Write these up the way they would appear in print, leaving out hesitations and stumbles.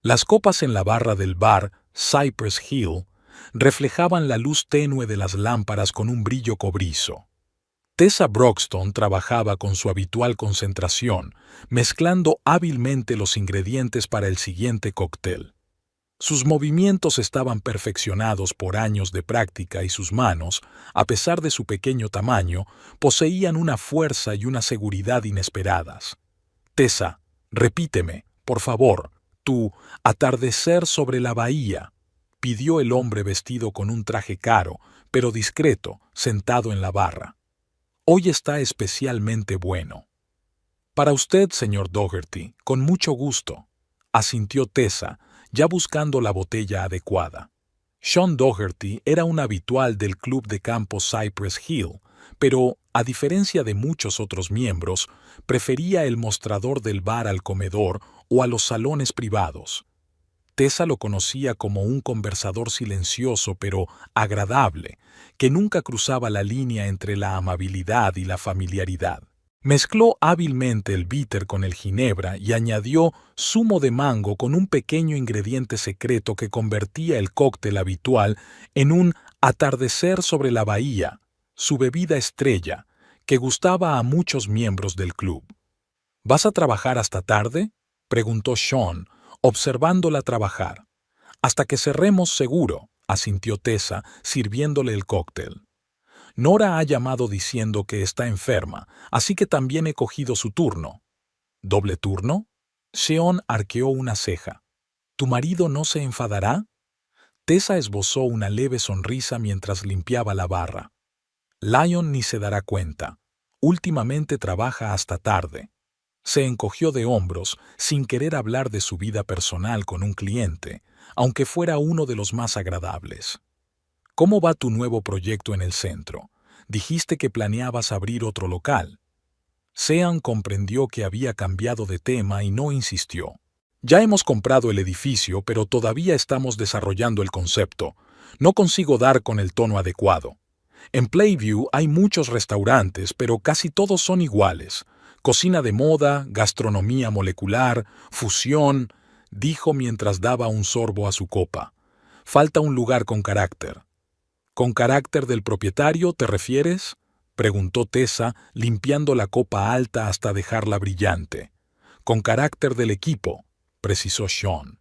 Las copas en la barra del bar Cypress Hill reflejaban la luz tenue de las lámparas con un brillo cobrizo. Tessa Broxton trabajaba con su habitual concentración, mezclando hábilmente los ingredientes para el siguiente cóctel. Sus movimientos estaban perfeccionados por años de práctica y sus manos, a pesar de su pequeño tamaño, poseían una fuerza y una seguridad inesperadas. Tessa, repíteme, por favor, tu atardecer sobre la bahía, pidió el hombre vestido con un traje caro, pero discreto, sentado en la barra. Hoy está especialmente bueno. Para usted, señor Dougherty, con mucho gusto, asintió Tessa, ya buscando la botella adecuada. Sean Dougherty era un habitual del club de campo Cypress Hill, pero, a diferencia de muchos otros miembros, prefería el mostrador del bar al comedor o a los salones privados. Tessa lo conocía como un conversador silencioso pero agradable, que nunca cruzaba la línea entre la amabilidad y la familiaridad. Mezcló hábilmente el bitter con el ginebra y añadió zumo de mango con un pequeño ingrediente secreto que convertía el cóctel habitual en un atardecer sobre la bahía, su bebida estrella, que gustaba a muchos miembros del club. ¿Vas a trabajar hasta tarde?, preguntó Sean, observándola trabajar. Hasta que cerremos seguro, asintió Tessa, sirviéndole el cóctel. Nora ha llamado diciendo que está enferma, así que también he cogido su turno. ¿Doble turno? Sean arqueó una ceja. ¿Tu marido no se enfadará? Tessa esbozó una leve sonrisa mientras limpiaba la barra. Lyon ni se dará cuenta. Últimamente trabaja hasta tarde. Se encogió de hombros, sin querer hablar de su vida personal con un cliente, aunque fuera uno de los más agradables. ¿Cómo va tu nuevo proyecto en el centro? Dijiste que planeabas abrir otro local. Sean comprendió que había cambiado de tema y no insistió. Ya hemos comprado el edificio, pero todavía estamos desarrollando el concepto. No consigo dar con el tono adecuado. En Playview hay muchos restaurantes, pero casi todos son iguales. Cocina de moda, gastronomía molecular, fusión, dijo mientras daba un sorbo a su copa. Falta un lugar con carácter. ¿Con carácter del propietario te refieres?, preguntó Tessa, limpiando la copa alta hasta dejarla brillante. Con carácter del equipo, precisó Sean.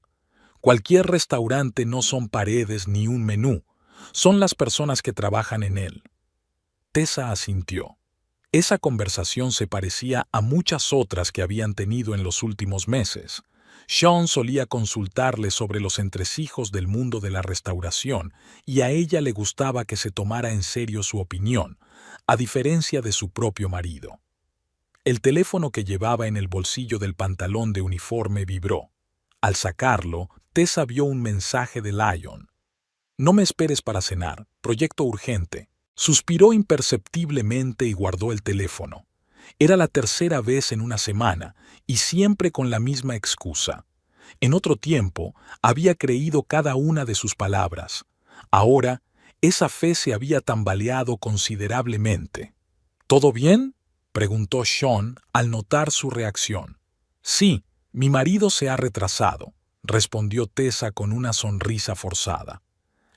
Cualquier restaurante no son paredes ni un menú, son las personas que trabajan en él. Tessa asintió. Esa conversación se parecía a muchas otras que habían tenido en los últimos meses. Sean solía consultarle sobre los entresijos del mundo de la restauración y a ella le gustaba que se tomara en serio su opinión, a diferencia de su propio marido. El teléfono que llevaba en el bolsillo del pantalón de uniforme vibró. Al sacarlo, Tessa vio un mensaje de Lyon. «No me esperes para cenar, proyecto urgente». Suspiró imperceptiblemente y guardó el teléfono. Era la tercera vez en una semana, y siempre con la misma excusa. En otro tiempo, había creído cada una de sus palabras. Ahora, esa fe se había tambaleado considerablemente. ¿Todo bien?, preguntó Sean al notar su reacción. Sí, mi marido se ha retrasado, respondió Tessa con una sonrisa forzada.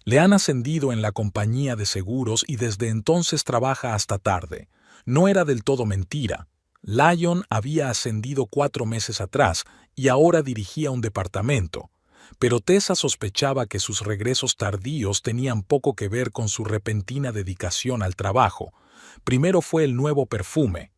Le han ascendido en la compañía de seguros y desde entonces trabaja hasta tarde. No era del todo mentira. Lyon había ascendido 4 meses atrás y ahora dirigía un departamento, pero Tessa sospechaba que sus regresos tardíos tenían poco que ver con su repentina dedicación al trabajo. Primero fue el nuevo perfume.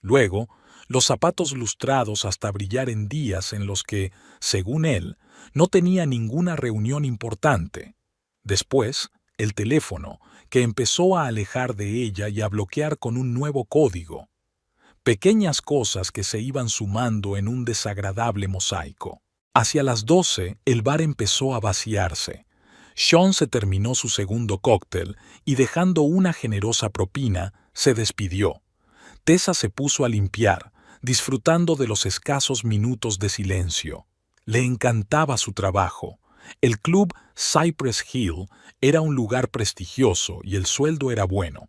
Luego, los zapatos lustrados hasta brillar en días en los que, según él, no tenía ninguna reunión importante. Después, el teléfono, que empezó a alejar de ella y a bloquear con un nuevo código. Pequeñas cosas que se iban sumando en un desagradable mosaico. Hacia las 12, el bar empezó a vaciarse. Sean se terminó su segundo cóctel y, dejando una generosa propina, se despidió. Tessa se puso a limpiar, disfrutando de los escasos minutos de silencio. Le encantaba su trabajo. El club Cypress Hill era un lugar prestigioso y el sueldo era bueno.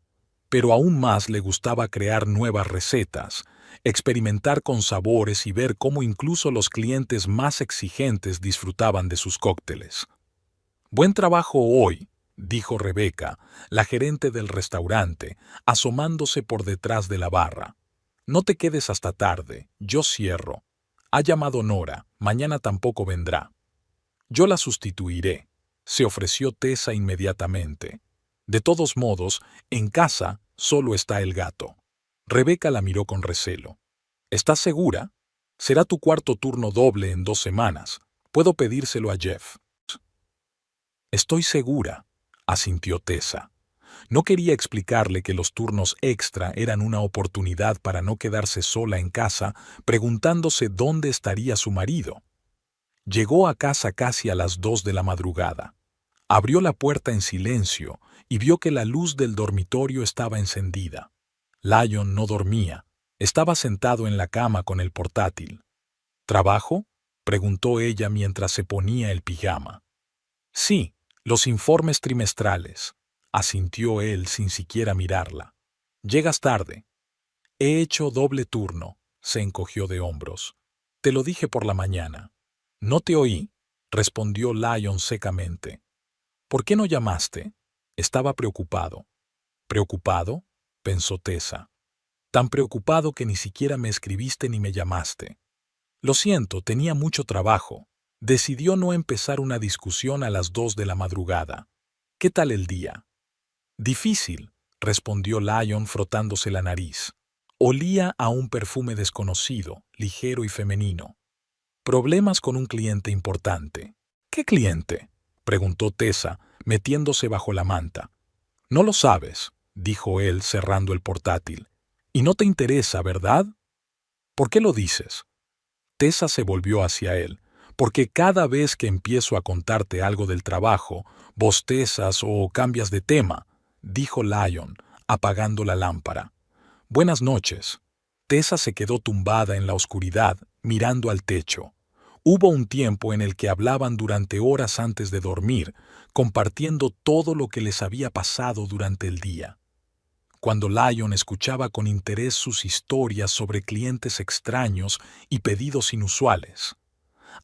pero aún más le gustaba crear nuevas recetas, experimentar con sabores y ver cómo incluso los clientes más exigentes disfrutaban de sus cócteles. «Buen trabajo hoy», dijo Rebeca, la gerente del restaurante, asomándose por detrás de la barra. «No te quedes hasta tarde, yo cierro. Ha llamado Nora, mañana tampoco vendrá». «Yo la sustituiré», se ofreció Tessa inmediatamente. «De todos modos, en casa solo está el gato». Rebeca la miró con recelo. «¿Estás segura? Será tu cuarto turno doble en 2 semanas. Puedo pedírselo a Jeff». «Estoy segura», asintió Tessa. No quería explicarle que los turnos extra eran una oportunidad para no quedarse sola en casa preguntándose dónde estaría su marido. Llegó a casa casi a las 2 de la madrugada. Abrió la puerta en silencio y vio que la luz del dormitorio estaba encendida. Lyon no dormía. Estaba sentado en la cama con el portátil. «¿Trabajo?», preguntó ella mientras se ponía el pijama. «Sí, los informes trimestrales», asintió él sin siquiera mirarla. «Llegas tarde». «He hecho doble turno», se encogió de hombros. «Te lo dije por la mañana». «No te oí», respondió Lyon secamente. «¿Por qué no llamaste?» Estaba preocupado. «¿Preocupado?», pensó Tessa. «Tan preocupado que ni siquiera me escribiste ni me llamaste». «Lo siento, tenía mucho trabajo». Decidió no empezar una discusión a las 2 de la madrugada. «¿Qué tal el día?» «Difícil», respondió Lyon frotándose la nariz. Olía a un perfume desconocido, ligero y femenino. «Problemas con un cliente importante». «¿Qué cliente?», preguntó Tessa, metiéndose bajo la manta. «No lo sabes», dijo él cerrando el portátil. «Y no te interesa, ¿verdad?». «¿Por qué lo dices?». Tessa se volvió hacia él. «Porque cada vez que empiezo a contarte algo del trabajo, bostezas o cambias de tema», dijo Lyon, apagando la lámpara. «Buenas noches». Tessa se quedó tumbada en la oscuridad, mirando al techo. Hubo un tiempo en el que hablaban durante horas antes de dormir, compartiendo todo lo que les había pasado durante el día. Cuando Lyon escuchaba con interés sus historias sobre clientes extraños y pedidos inusuales,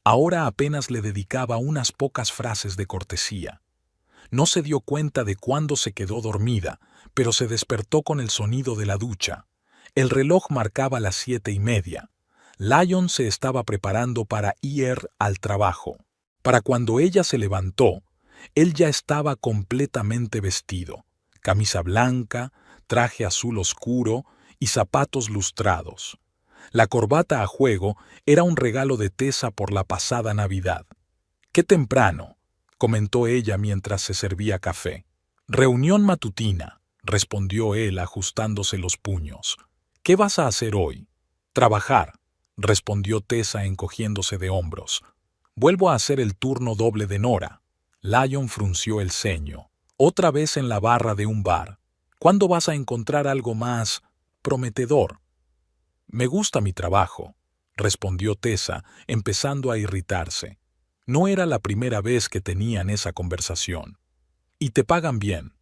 ahora apenas le dedicaba unas pocas frases de cortesía. No se dio cuenta de cuándo se quedó dormida, pero se despertó con el sonido de la ducha. El reloj marcaba las 7:30. Lyon se estaba preparando para ir al trabajo. Para cuando ella se levantó, él ya estaba completamente vestido. Camisa blanca, traje azul oscuro y zapatos lustrados. La corbata a juego era un regalo de Tessa por la pasada Navidad. «Qué temprano», comentó ella mientras se servía café. «Reunión matutina», respondió él ajustándose los puños. «¿Qué vas a hacer hoy?». «Trabajar», respondió Tessa encogiéndose de hombros. «Vuelvo a hacer el turno doble de Nora». Lyon frunció el ceño. «Otra vez en la barra de un bar. ¿Cuándo vas a encontrar algo más prometedor?». «Me gusta mi trabajo», respondió Tessa, empezando a irritarse. No era la primera vez que tenían esa conversación. «¿Y te pagan bien?».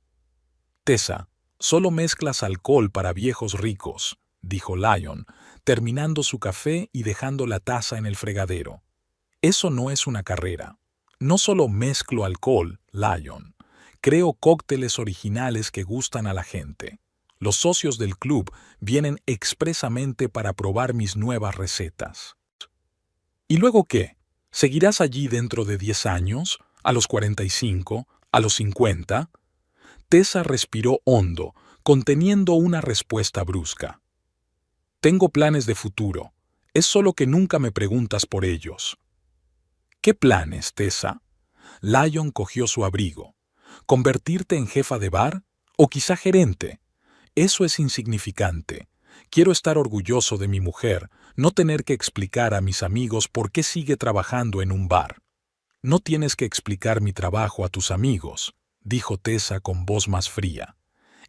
«Tessa, solo mezclas alcohol para viejos ricos», dijo Lyon, terminando su café y dejando la taza en el fregadero. «Eso no es una carrera. No solo mezclo alcohol, Lyon. Creo cócteles originales que gustan a la gente. Los socios del club vienen expresamente para probar mis nuevas recetas». «¿Y luego qué? ¿Seguirás allí dentro de 10 años? ¿A los 45? ¿A los 50? Tessa respiró hondo, conteniendo una respuesta brusca. «Tengo planes de futuro. Es solo que nunca me preguntas por ellos». «¿Qué planes, Tessa?». Lyon cogió su abrigo. «¿Convertirte en jefa de bar? ¿O quizá gerente? Eso es insignificante. Quiero estar orgulloso de mi mujer, no tener que explicar a mis amigos por qué sigue trabajando en un bar». «No tienes que explicar mi trabajo a tus amigos», dijo Tessa con voz más fría.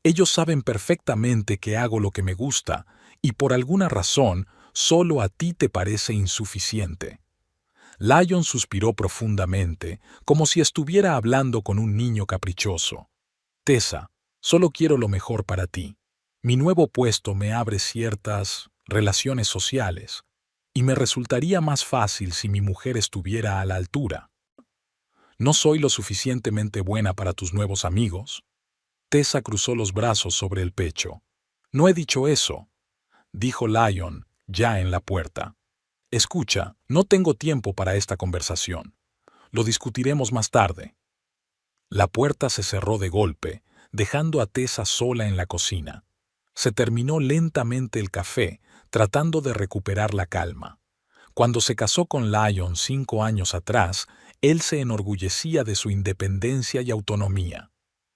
«Ellos saben perfectamente que hago lo que me gusta, y por alguna razón solo a ti te parece insuficiente». Lyon suspiró profundamente, como si estuviera hablando con un niño caprichoso. «Tessa, solo quiero lo mejor para ti. Mi nuevo puesto me abre ciertas relaciones sociales y me resultaría más fácil si mi mujer estuviera a la altura. ¿No soy lo suficientemente buena para tus nuevos amigos? Tessa cruzó los brazos sobre el pecho. No he dicho eso, dijo Lyon, ya en la puerta. Escucha, no tengo tiempo para esta conversación. Lo discutiremos más tarde. La puerta se cerró de golpe, dejando a Tessa sola en la cocina. Se terminó lentamente el café, tratando de recuperar la calma. Cuando se casó con Lyon 5 años atrás, él se enorgullecía de su independencia y autonomía.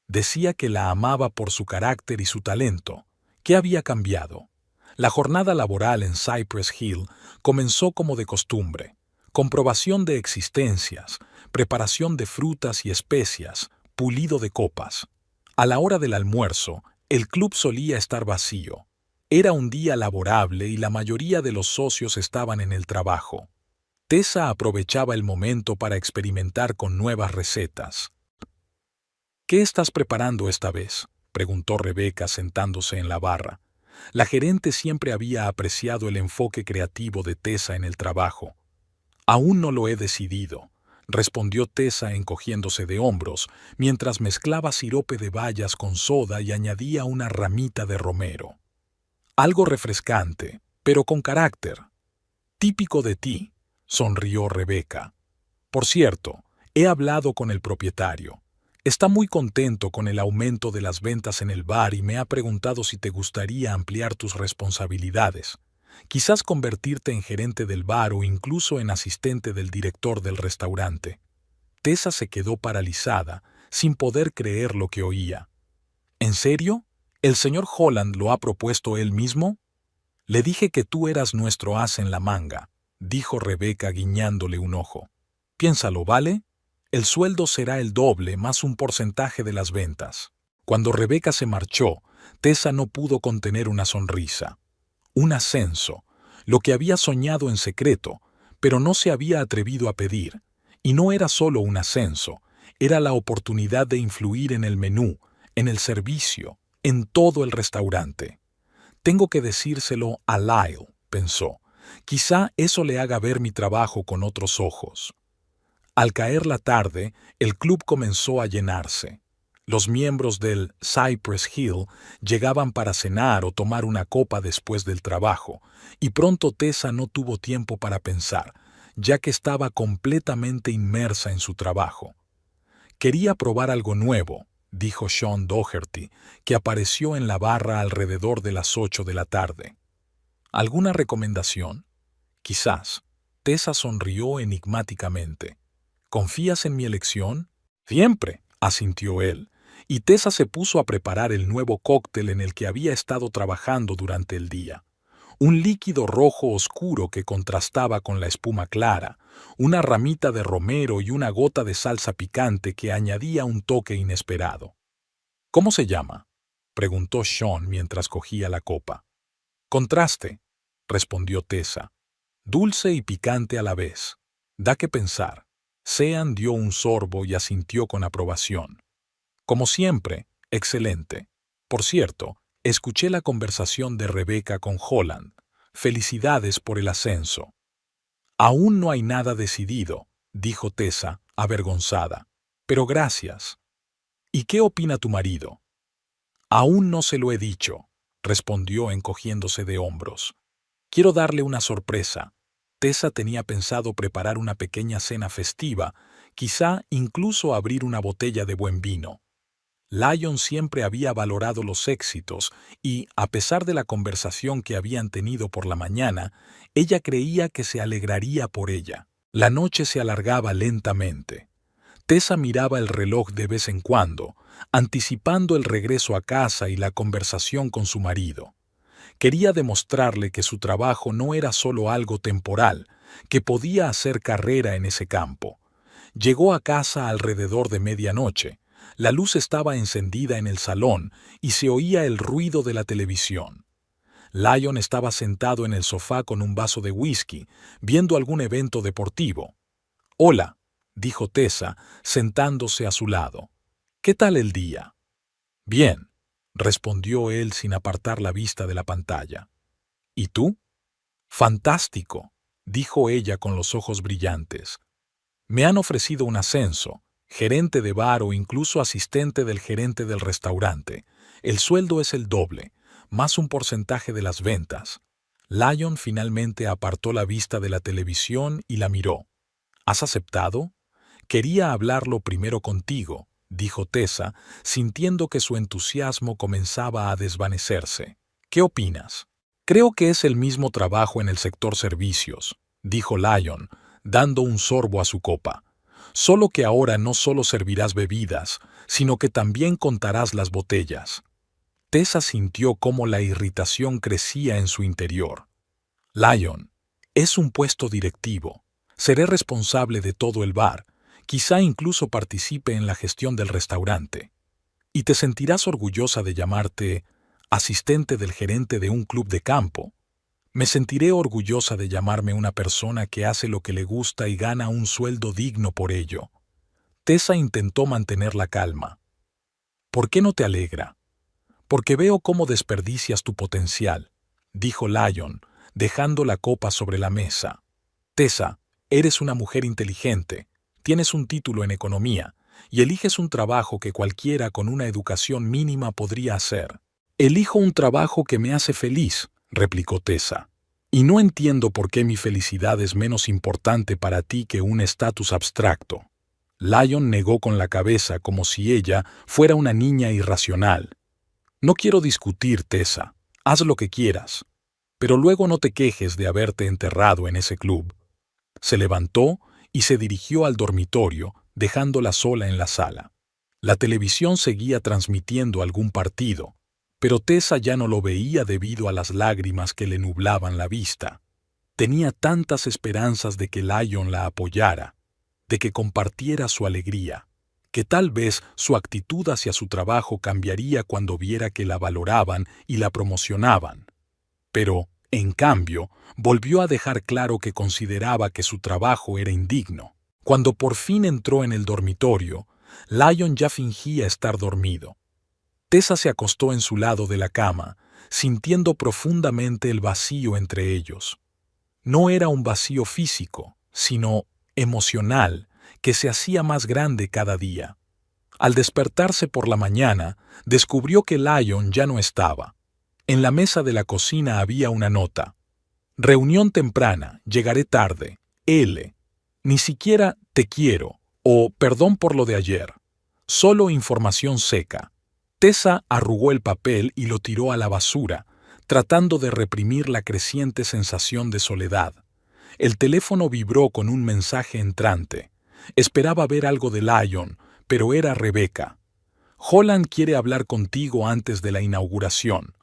Decía que la amaba por su carácter y su talento. ¿Qué había cambiado? La jornada laboral en Cypress Hill comenzó como de costumbre. Comprobación de existencias, preparación de frutas y especias, pulido de copas. A la hora del almuerzo, el club solía estar vacío. Era un día laborable y la mayoría de los socios estaban en el trabajo. Tessa aprovechaba el momento para experimentar con nuevas recetas. ¿Qué estás preparando esta vez?, preguntó Rebecca sentándose en la barra. La gerente siempre había apreciado el enfoque creativo de Tessa en el trabajo. Aún no lo he decidido, respondió Tessa encogiéndose de hombros, mientras mezclaba sirope de bayas con soda y añadía una ramita de romero. Algo refrescante, pero con carácter. Típico de ti, sonrió Rebecca. Por cierto, he hablado con el propietario. Está muy contento con el aumento de las ventas en el bar y me ha preguntado si te gustaría ampliar tus responsabilidades. Quizás convertirte en gerente del bar o incluso en asistente del director del restaurante. Tessa se quedó paralizada, sin poder creer lo que oía. ¿En serio? ¿El señor Holland lo ha propuesto él mismo? Le dije que tú eras nuestro as en la manga, dijo Rebecca guiñándole un ojo. Piénsalo, ¿vale? El sueldo será el doble más un porcentaje de las ventas. Cuando Rebecca se marchó, Tessa no pudo contener una sonrisa. Un ascenso, lo que había soñado en secreto, pero no se había atrevido a pedir. Y no era solo un ascenso, era la oportunidad de influir en el menú, en el servicio, en todo el restaurante. Tengo que decírselo a Lyle, pensó. Quizá eso le haga ver mi trabajo con otros ojos. Al caer la tarde, el club comenzó a llenarse. Los miembros del Cypress Hill llegaban para cenar o tomar una copa después del trabajo, y pronto Tessa no tuvo tiempo para pensar, ya que estaba completamente inmersa en su trabajo. Quería probar algo nuevo, dijo Sean Doherty, que apareció en la barra alrededor de las 8 de la tarde. ¿Alguna recomendación? Quizás. Tessa sonrió enigmáticamente. ¿Confías en mi elección? Siempre, asintió él, y Tessa se puso a preparar el nuevo cóctel en el que había estado trabajando durante el día. Un líquido rojo oscuro que contrastaba con la espuma clara, una ramita de romero y una gota de salsa picante que añadía un toque inesperado. ¿Cómo se llama?, preguntó Sean mientras cogía la copa. Contraste, respondió Tessa. Dulce y picante a la vez. Da que pensar. Sean dio un sorbo y asintió con aprobación. Como siempre, excelente. Por cierto, escuché la conversación de Rebecca con Holland. Felicidades por el ascenso. Aún no hay nada decidido, dijo Tessa, avergonzada. Pero gracias. ¿Y qué opina tu marido? Aún no se lo he dicho, respondió encogiéndose de hombros. Quiero darle una sorpresa. Tessa tenía pensado preparar una pequeña cena festiva, quizá incluso abrir una botella de buen vino. Lyon siempre había valorado los éxitos y, a pesar de la conversación que habían tenido por la mañana, ella creía que se alegraría por ella. La noche se alargaba lentamente. Tessa miraba el reloj de vez en cuando, anticipando el regreso a casa y la conversación con su marido. Quería demostrarle que su trabajo no era solo algo temporal, que podía hacer carrera en ese campo. Llegó a casa alrededor de medianoche. La luz estaba encendida en el salón y se oía el ruido de la televisión. Lyon estaba sentado en el sofá con un vaso de whisky, viendo algún evento deportivo. «Hola», dijo Tessa, sentándose a su lado. «¿Qué tal el día?» «Bien. respondió él sin apartar la vista de la pantalla. ¿Y tú? Fantástico, dijo ella con los ojos brillantes. Me han ofrecido un ascenso, gerente de bar o incluso asistente del gerente del restaurante. El sueldo es el doble, más un porcentaje de las ventas. Lyon finalmente apartó la vista de la televisión y la miró. ¿Has aceptado? Quería hablarlo primero contigo, dijo Tessa, sintiendo que su entusiasmo comenzaba a desvanecerse. ¿Qué opinas? Creo que es el mismo trabajo en el sector servicios, dijo Lyon, dando un sorbo a su copa. Solo que ahora no solo servirás bebidas, sino que también contarás las botellas. Tessa sintió cómo la irritación crecía en su interior. Lyon, es un puesto directivo. Seré responsable de todo el bar. Quizá incluso participe en la gestión del restaurante. Y te sentirás orgullosa de llamarte asistente del gerente de un club de campo. Me sentiré orgullosa de llamarme una persona que hace lo que le gusta y gana un sueldo digno por ello. Tessa intentó mantener la calma. ¿Por qué no te alegra? Porque veo cómo desperdicias tu potencial, dijo Lyon, dejando la copa sobre la mesa. Tessa, eres una mujer inteligente, tienes un título en economía y eliges un trabajo que cualquiera con una educación mínima podría hacer. Elijo un trabajo que me hace feliz, replicó Tessa. Y no entiendo por qué mi felicidad es menos importante para ti que un estatus abstracto. Lyon negó con la cabeza como si ella fuera una niña irracional. No quiero discutir, Tessa. Haz lo que quieras. Pero luego no te quejes de haberte enterrado en ese club. Se levantó y se dirigió al dormitorio, dejándola sola en la sala. La televisión seguía transmitiendo algún partido, pero Tessa ya no lo veía debido a las lágrimas que le nublaban la vista. Tenía tantas esperanzas de que Lyon la apoyara, de que compartiera su alegría, que tal vez su actitud hacia su trabajo cambiaría cuando viera que la valoraban y la promocionaban. Pero, en cambio, volvió a dejar claro que consideraba que su trabajo era indigno. Cuando por fin entró en el dormitorio, Lyon ya fingía estar dormido. Tessa se acostó en su lado de la cama, sintiendo profundamente el vacío entre ellos. No era un vacío físico, sino emocional, que se hacía más grande cada día. Al despertarse por la mañana, descubrió que Lyon ya no estaba. En la mesa de la cocina había una nota. Reunión temprana, llegaré tarde, L. Ni siquiera te quiero, o perdón por lo de ayer. Solo información seca. Tessa arrugó el papel y lo tiró a la basura, tratando de reprimir la creciente sensación de soledad. El teléfono vibró con un mensaje entrante. Esperaba ver algo de Lyon, pero era Rebecca. Holland quiere hablar contigo antes de la inauguración.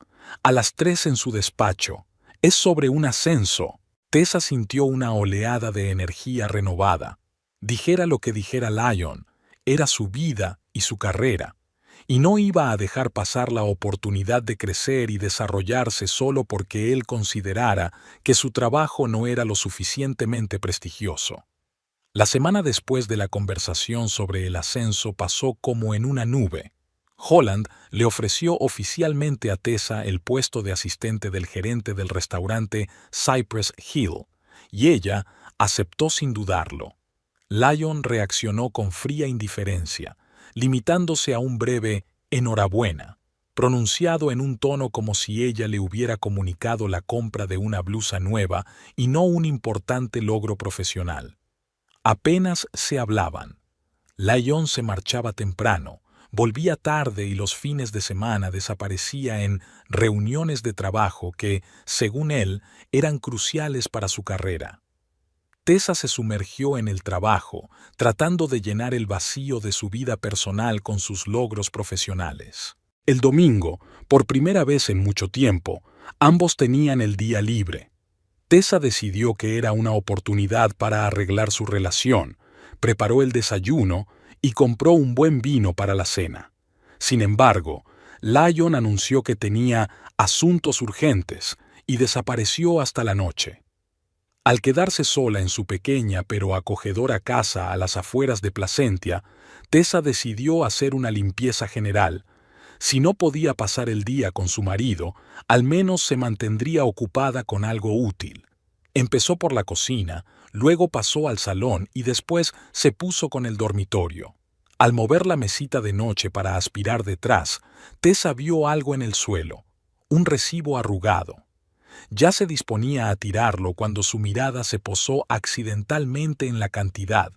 A las 3 en su despacho. Es sobre un ascenso. Tessa sintió una oleada de energía renovada. Dijera lo que dijera Lyon, era su vida y su carrera. Y no iba a dejar pasar la oportunidad de crecer y desarrollarse solo porque él considerara que su trabajo no era lo suficientemente prestigioso. La semana después de la conversación sobre el ascenso pasó como en una nube. Holland le ofreció oficialmente a Tessa el puesto de asistente del gerente del restaurante Cypress Hill, y ella aceptó sin dudarlo. Lyon reaccionó con fría indiferencia, limitándose a un breve «enhorabuena», pronunciado en un tono como si ella le hubiera comunicado la compra de una blusa nueva y no un importante logro profesional. Apenas se hablaban. Lyon se marchaba temprano, volvía tarde y los fines de semana desaparecía en reuniones de trabajo que, según él, eran cruciales para su carrera. Tessa se sumergió en el trabajo, tratando de llenar el vacío de su vida personal con sus logros profesionales. El domingo, por primera vez en mucho tiempo, ambos tenían el día libre. Tessa decidió que era una oportunidad para arreglar su relación, preparó el desayuno y compró un buen vino para la cena. Sin embargo, Lyon anunció que tenía asuntos urgentes y desapareció hasta la noche. Al quedarse sola en su pequeña pero acogedora casa a las afueras de Placentia, Tessa decidió hacer una limpieza general, Si no podía pasar el día con su marido, al menos se mantendría ocupada con algo útil. Empezó por la cocina, luego pasó al salón y después se puso con el dormitorio. Al mover la mesita de noche para aspirar detrás, Tessa vio algo en el suelo, un recibo arrugado. Ya se disponía a tirarlo cuando su mirada se posó accidentalmente en la cantidad.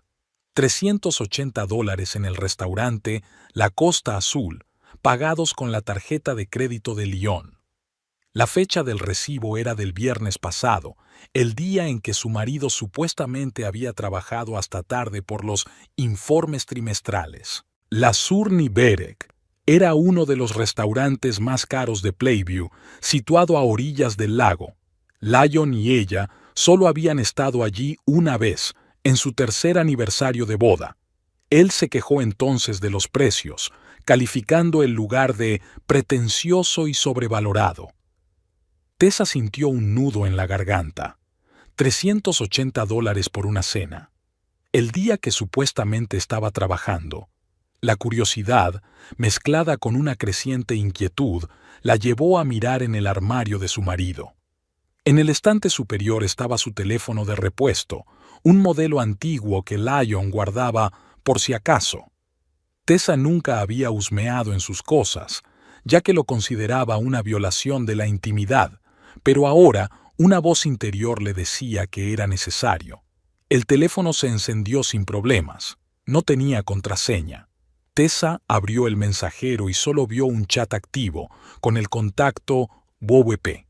$380 en el restaurante La Costa Azul, pagados con la tarjeta de crédito de Lyon. La fecha del recibo era del viernes pasado, el día en que su marido supuestamente había trabajado hasta tarde por los informes trimestrales. La Surni Berek era uno de los restaurantes más caros de Playview, situado a orillas del lago. Lyon y ella solo habían estado allí una vez, en su tercer aniversario de boda. Él se quejó entonces de los precios, calificando el lugar de pretencioso y sobrevalorado. Tessa sintió un nudo en la garganta. $380 por una cena. El día que supuestamente estaba trabajando. La curiosidad, mezclada con una creciente inquietud, la llevó a mirar en el armario de su marido. En el estante superior estaba su teléfono de repuesto, un modelo antiguo que Lyon guardaba por si acaso. Tessa nunca había husmeado en sus cosas, ya que lo consideraba una violación de la intimidad, pero ahora una voz interior le decía que era necesario. El teléfono se encendió sin problemas. No tenía contraseña. Tessa abrió el mensajero y solo vio un chat activo, con el contacto WP.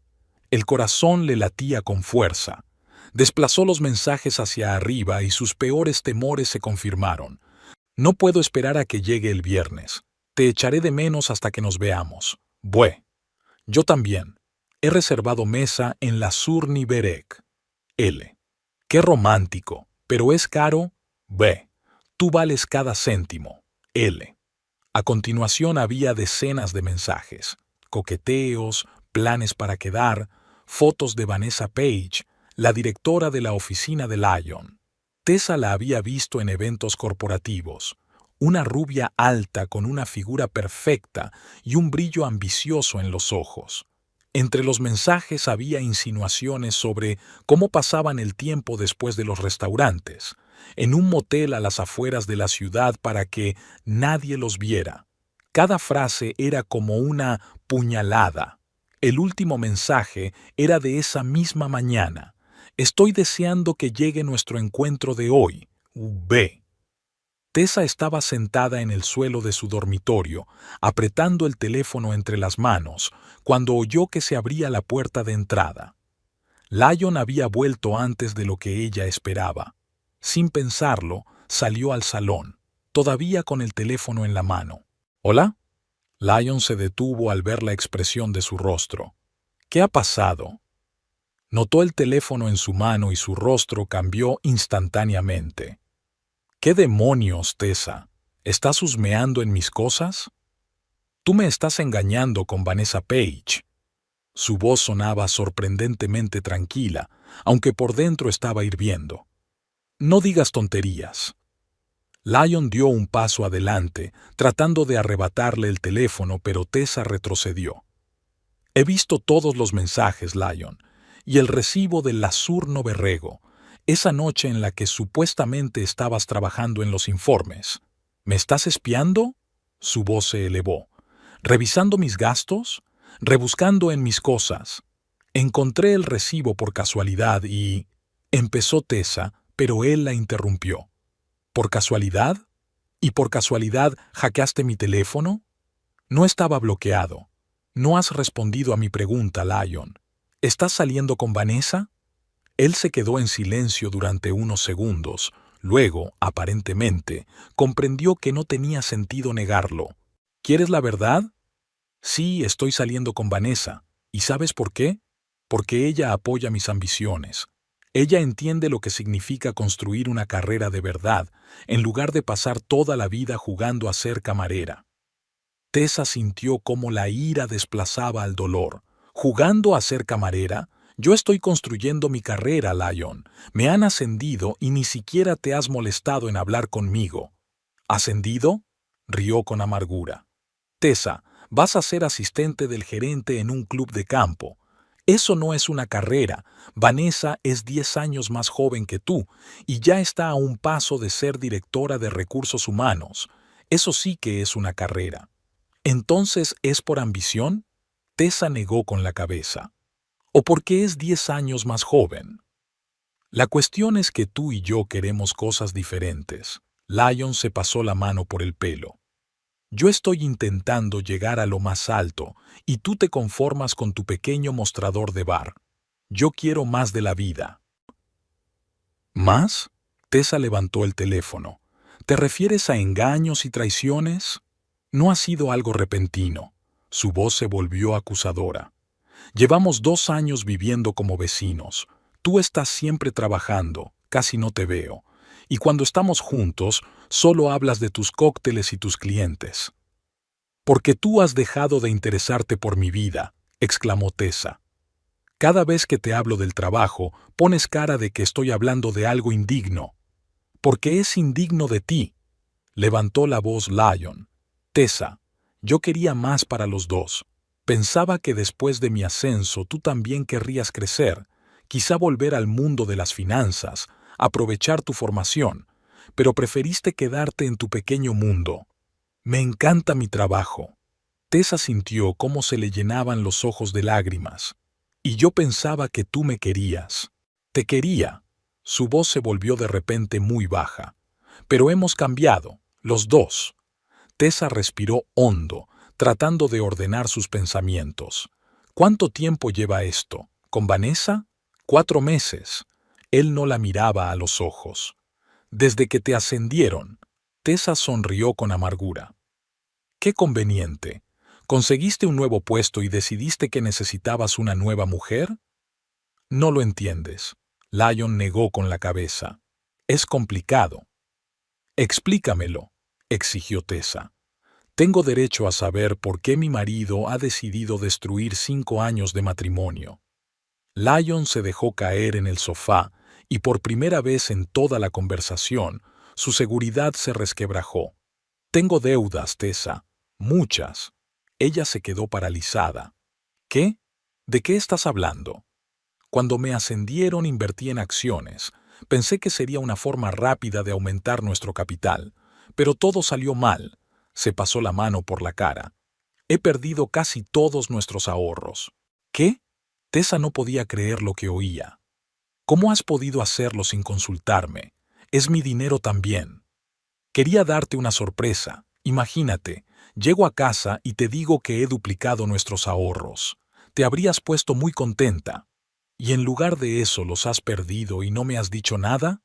El corazón le latía con fuerza. Desplazó los mensajes hacia arriba y sus peores temores se confirmaron. No puedo esperar a que llegue el viernes. Te echaré de menos hasta que nos veamos. Bue. Yo también. He reservado mesa en la Surni Berek. L. Qué romántico, pero es caro. B. Tú vales cada céntimo. L. A continuación había decenas de mensajes, coqueteos, planes para quedar, fotos de Vanessa Page, la directora de la oficina de Lyon. Tessa la había visto en eventos corporativos, una rubia alta con una figura perfecta y un brillo ambicioso en los ojos. Entre los mensajes había insinuaciones sobre cómo pasaban el tiempo después de los restaurantes, en un motel a las afueras de la ciudad para que nadie los viera. Cada frase era como una puñalada. El último mensaje era de esa misma mañana. Estoy deseando que llegue nuestro encuentro de hoy. V. Tessa estaba sentada en el suelo de su dormitorio, apretando el teléfono entre las manos, cuando oyó que se abría la puerta de entrada. Lyon había vuelto antes de lo que ella esperaba. Sin pensarlo, salió al salón, todavía con el teléfono en la mano. ¿Hola? Lyon se detuvo al ver la expresión de su rostro. ¿Qué ha pasado? Notó el teléfono en su mano y su rostro cambió instantáneamente. ¿Qué demonios, Tessa? ¿Estás husmeando en mis cosas? Tú me estás engañando con Vanessa Page. Su voz sonaba sorprendentemente tranquila, aunque por dentro estaba hirviendo. No digas tonterías. Lyon dio un paso adelante, tratando de arrebatarle el teléfono, pero Tessa retrocedió. He visto todos los mensajes, Lyon, y el recibo del Lazurno Berrego, esa noche en la que supuestamente estabas trabajando en los informes. ¿Me estás espiando? Su voz se elevó. ¿Revisando mis gastos? Rebuscando en mis cosas. Encontré el recibo por casualidad y... Empezó Tessa, pero él la interrumpió. ¿Por casualidad? ¿Y por casualidad hackeaste mi teléfono? No estaba bloqueado. No has respondido a mi pregunta, Lyon. ¿Estás saliendo con Vanessa? Él se quedó en silencio durante unos segundos. Luego, aparentemente, comprendió que no tenía sentido negarlo. ¿Quieres la verdad? Sí, estoy saliendo con Vanessa. ¿Y sabes por qué? Porque ella apoya mis ambiciones. Ella entiende lo que significa construir una carrera de verdad, en lugar de pasar toda la vida jugando a ser camarera. Tessa sintió cómo la ira desplazaba al dolor. ¿Jugando a ser camarera? Yo estoy construyendo mi carrera, Lyon. Me han ascendido y ni siquiera te has molestado en hablar conmigo. ¿Ascendido? Rió con amargura. Tessa, Vas a ser asistente del gerente en un club de campo. Eso no es una carrera. Vanessa es 10 años más joven que tú y ya está a un paso de ser directora de recursos humanos. Eso sí que es una carrera. ¿Entonces es por ambición? Tessa negó con la cabeza. ¿O porque es 10 años más joven? La cuestión es que tú y yo queremos cosas diferentes. Lyon se pasó la mano por el pelo. Yo estoy intentando llegar a lo más alto y tú te conformas con tu pequeño mostrador de bar. Yo quiero más de la vida. ¿Más? Tessa levantó el teléfono. ¿Te refieres a engaños y traiciones? No ha sido algo repentino. Su voz se volvió acusadora. Llevamos 2 años viviendo como vecinos. Tú estás siempre trabajando, casi no te veo. Y cuando estamos juntos, solo hablas de tus cócteles y tus clientes. Porque tú has dejado de interesarte por mi vida, exclamó Tessa. Cada vez que te hablo del trabajo, pones cara de que estoy hablando de algo indigno. Porque es indigno de ti. Levantó la voz Lyon. Tessa, yo quería más para los dos. Pensaba que después de mi ascenso tú también querrías crecer, quizá volver al mundo de las finanzas, aprovechar tu formación, pero preferiste quedarte en tu pequeño mundo. Me encanta mi trabajo. Tessa sintió cómo se le llenaban los ojos de lágrimas. Y yo pensaba que tú me querías. Te quería. Su voz se volvió de repente muy baja. Pero hemos cambiado, los dos. Tessa respiró hondo, tratando de ordenar sus pensamientos. ¿Cuánto tiempo lleva esto? ¿Con Vanessa? 4 meses. Él no la miraba a los ojos. Desde que te ascendieron. Tessa sonrió con amargura. ¡Qué conveniente! ¿Conseguiste un nuevo puesto y decidiste que necesitabas una nueva mujer? No lo entiendes. Lyon negó con la cabeza. Es complicado. Explícamelo, exigió Tessa. Tengo derecho a saber por qué mi marido ha decidido destruir 5 años de matrimonio. Lyon se dejó caer en el sofá y por primera vez en toda la conversación, su seguridad se resquebrajó. Tengo deudas, Tessa. Muchas. Ella se quedó paralizada. ¿Qué? ¿De qué estás hablando? Cuando me ascendieron invertí en acciones. Pensé que sería una forma rápida de aumentar nuestro capital. Pero todo salió mal. Se pasó la mano por la cara. He perdido casi todos nuestros ahorros. ¿Qué? Tessa no podía creer lo que oía. ¿Cómo has podido hacerlo sin consultarme? Es mi dinero también. Quería darte una sorpresa. Imagínate, llego a casa y te digo que he duplicado nuestros ahorros. Te habrías puesto muy contenta. ¿Y en lugar de eso los has perdido y no me has dicho nada?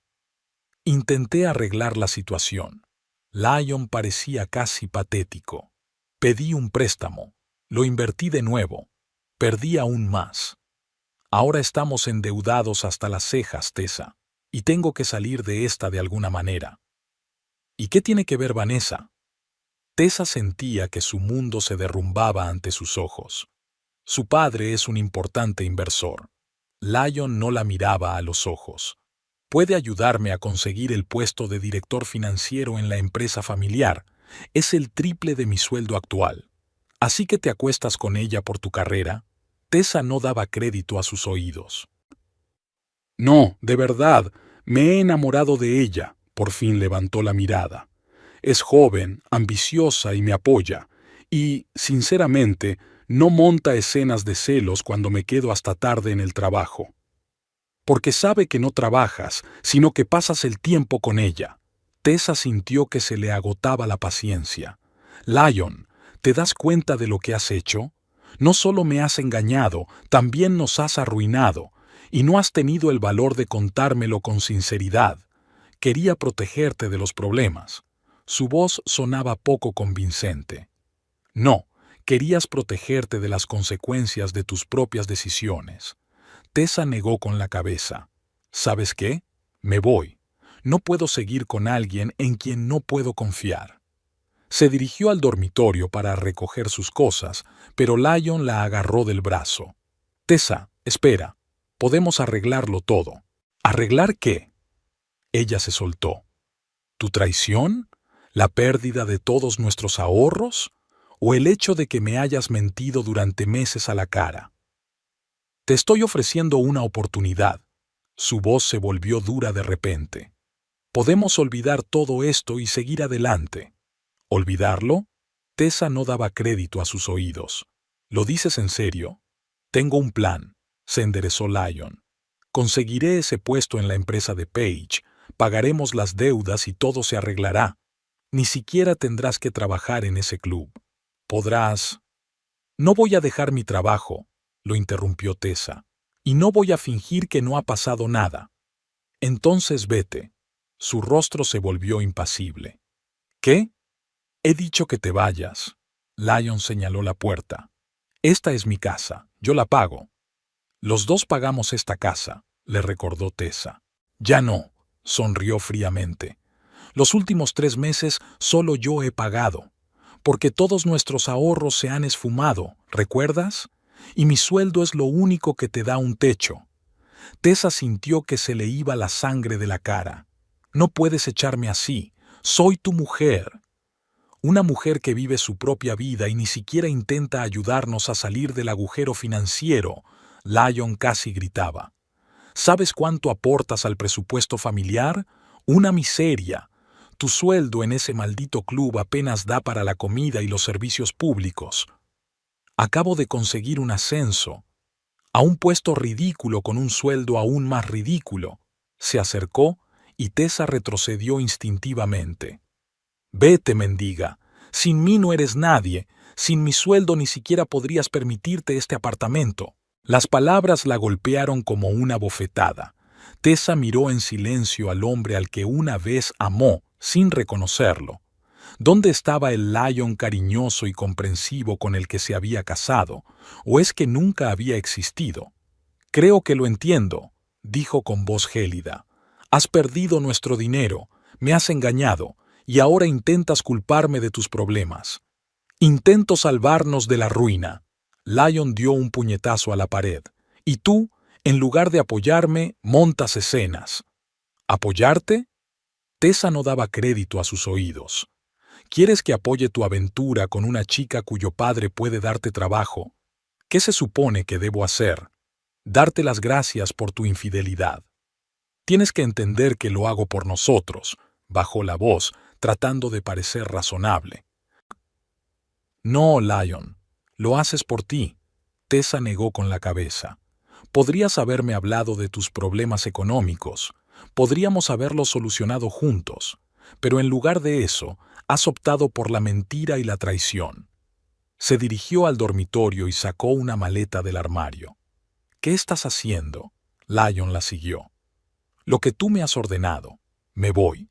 Intenté arreglar la situación. Lyon parecía casi patético. Pedí un préstamo. Lo invertí de nuevo. Perdí aún más. Ahora estamos endeudados hasta las cejas, Tessa, y tengo que salir de esta de alguna manera. ¿Y qué tiene que ver Vanessa? Tessa sentía que su mundo se derrumbaba ante sus ojos. Su padre es un importante inversor. Lyon no la miraba a los ojos. Puede ayudarme a conseguir el puesto de director financiero en la empresa familiar. Es el triple de mi sueldo actual. ¿Así que te acuestas con ella por tu carrera? Tessa no daba crédito a sus oídos. No, de verdad, me he enamorado de ella. Por fin levantó la mirada. Es joven, ambiciosa y me apoya. Y, sinceramente, no monta escenas de celos cuando me quedo hasta tarde en el trabajo. Porque sabe que no trabajas, sino que pasas el tiempo con ella. Tessa sintió que se le agotaba la paciencia. Lyon, ¿te das cuenta de lo que has hecho? No solo me has engañado, también nos has arruinado, y no has tenido el valor de contármelo con sinceridad. Quería protegerte de los problemas. Su voz sonaba poco convincente. No, querías protegerte de las consecuencias de tus propias decisiones. Tessa negó con la cabeza. ¿Sabes qué? Me voy. No puedo seguir con alguien en quien no puedo confiar. Se dirigió al dormitorio para recoger sus cosas, pero Lyon la agarró del brazo. Tessa, espera. Podemos arreglarlo todo. ¿Arreglar qué? Ella se soltó. ¿Tu traición? ¿La pérdida de todos nuestros ahorros? o el hecho de que me hayas mentido durante meses a la cara. Te estoy ofreciendo una oportunidad. Su voz se volvió dura de repente. Podemos olvidar todo esto y seguir adelante. ¿Olvidarlo? Tessa no daba crédito a sus oídos. ¿Lo dices en serio? Tengo un plan, se enderezó Lyon. Conseguiré ese puesto en la empresa de Paige, pagaremos las deudas y todo se arreglará. Ni siquiera tendrás que trabajar en ese club. Podrás... No voy a dejar mi trabajo, lo interrumpió Tessa, y no voy a fingir que no ha pasado nada. Entonces vete. Su rostro se volvió impasible. ¿Qué? He dicho que te vayas. Lyon señaló la puerta. Esta es mi casa, yo la pago. Los dos pagamos esta casa, le recordó Tessa. Ya no, sonrió fríamente. Los últimos 3 meses solo yo he pagado, porque todos nuestros ahorros se han esfumado, ¿recuerdas? Y mi sueldo es lo único que te da un techo. Tessa sintió que se le iba la sangre de la cara. No puedes echarme así, soy tu mujer. Una mujer que vive su propia vida y ni siquiera intenta ayudarnos a salir del agujero financiero, Lyon casi gritaba. ¿Sabes cuánto aportas al presupuesto familiar? Una miseria. Tu sueldo en ese maldito club apenas da para la comida y los servicios públicos. Acabo de conseguir un ascenso a un puesto ridículo con un sueldo aún más ridículo. Se acercó y Tessa retrocedió instintivamente. Vete, mendiga. Sin mí no eres nadie. Sin mi sueldo ni siquiera podrías permitirte este apartamento. Las palabras la golpearon como una bofetada. Tessa miró en silencio al hombre al que una vez amó, sin reconocerlo. ¿Dónde estaba el Lyon cariñoso y comprensivo con el que se había casado? ¿O es que nunca había existido? Creo que lo entiendo, dijo con voz gélida. Has perdido nuestro dinero, me has engañado, y ahora intentas culparme de tus problemas. Intento salvarnos de la ruina. Lyon dio un puñetazo a la pared. Y tú, en lugar de apoyarme, montas escenas. ¿Apoyarte? Tessa no daba crédito a sus oídos. ¿Quieres que apoye tu aventura con una chica cuyo padre puede darte trabajo? ¿Qué se supone que debo hacer? Darte las gracias por tu infidelidad. Tienes que entender que lo hago por nosotros, bajó la voz, tratando de parecer razonable. No, Lyon, lo haces por ti. Tessa negó con la cabeza. Podrías haberme hablado de tus problemas económicos. Podríamos haberlos solucionado juntos. Pero en lugar de eso, has optado por la mentira y la traición. Se dirigió al dormitorio y sacó una maleta del armario. ¿Qué estás haciendo? Lyon la siguió. Lo que tú me has ordenado. Me voy.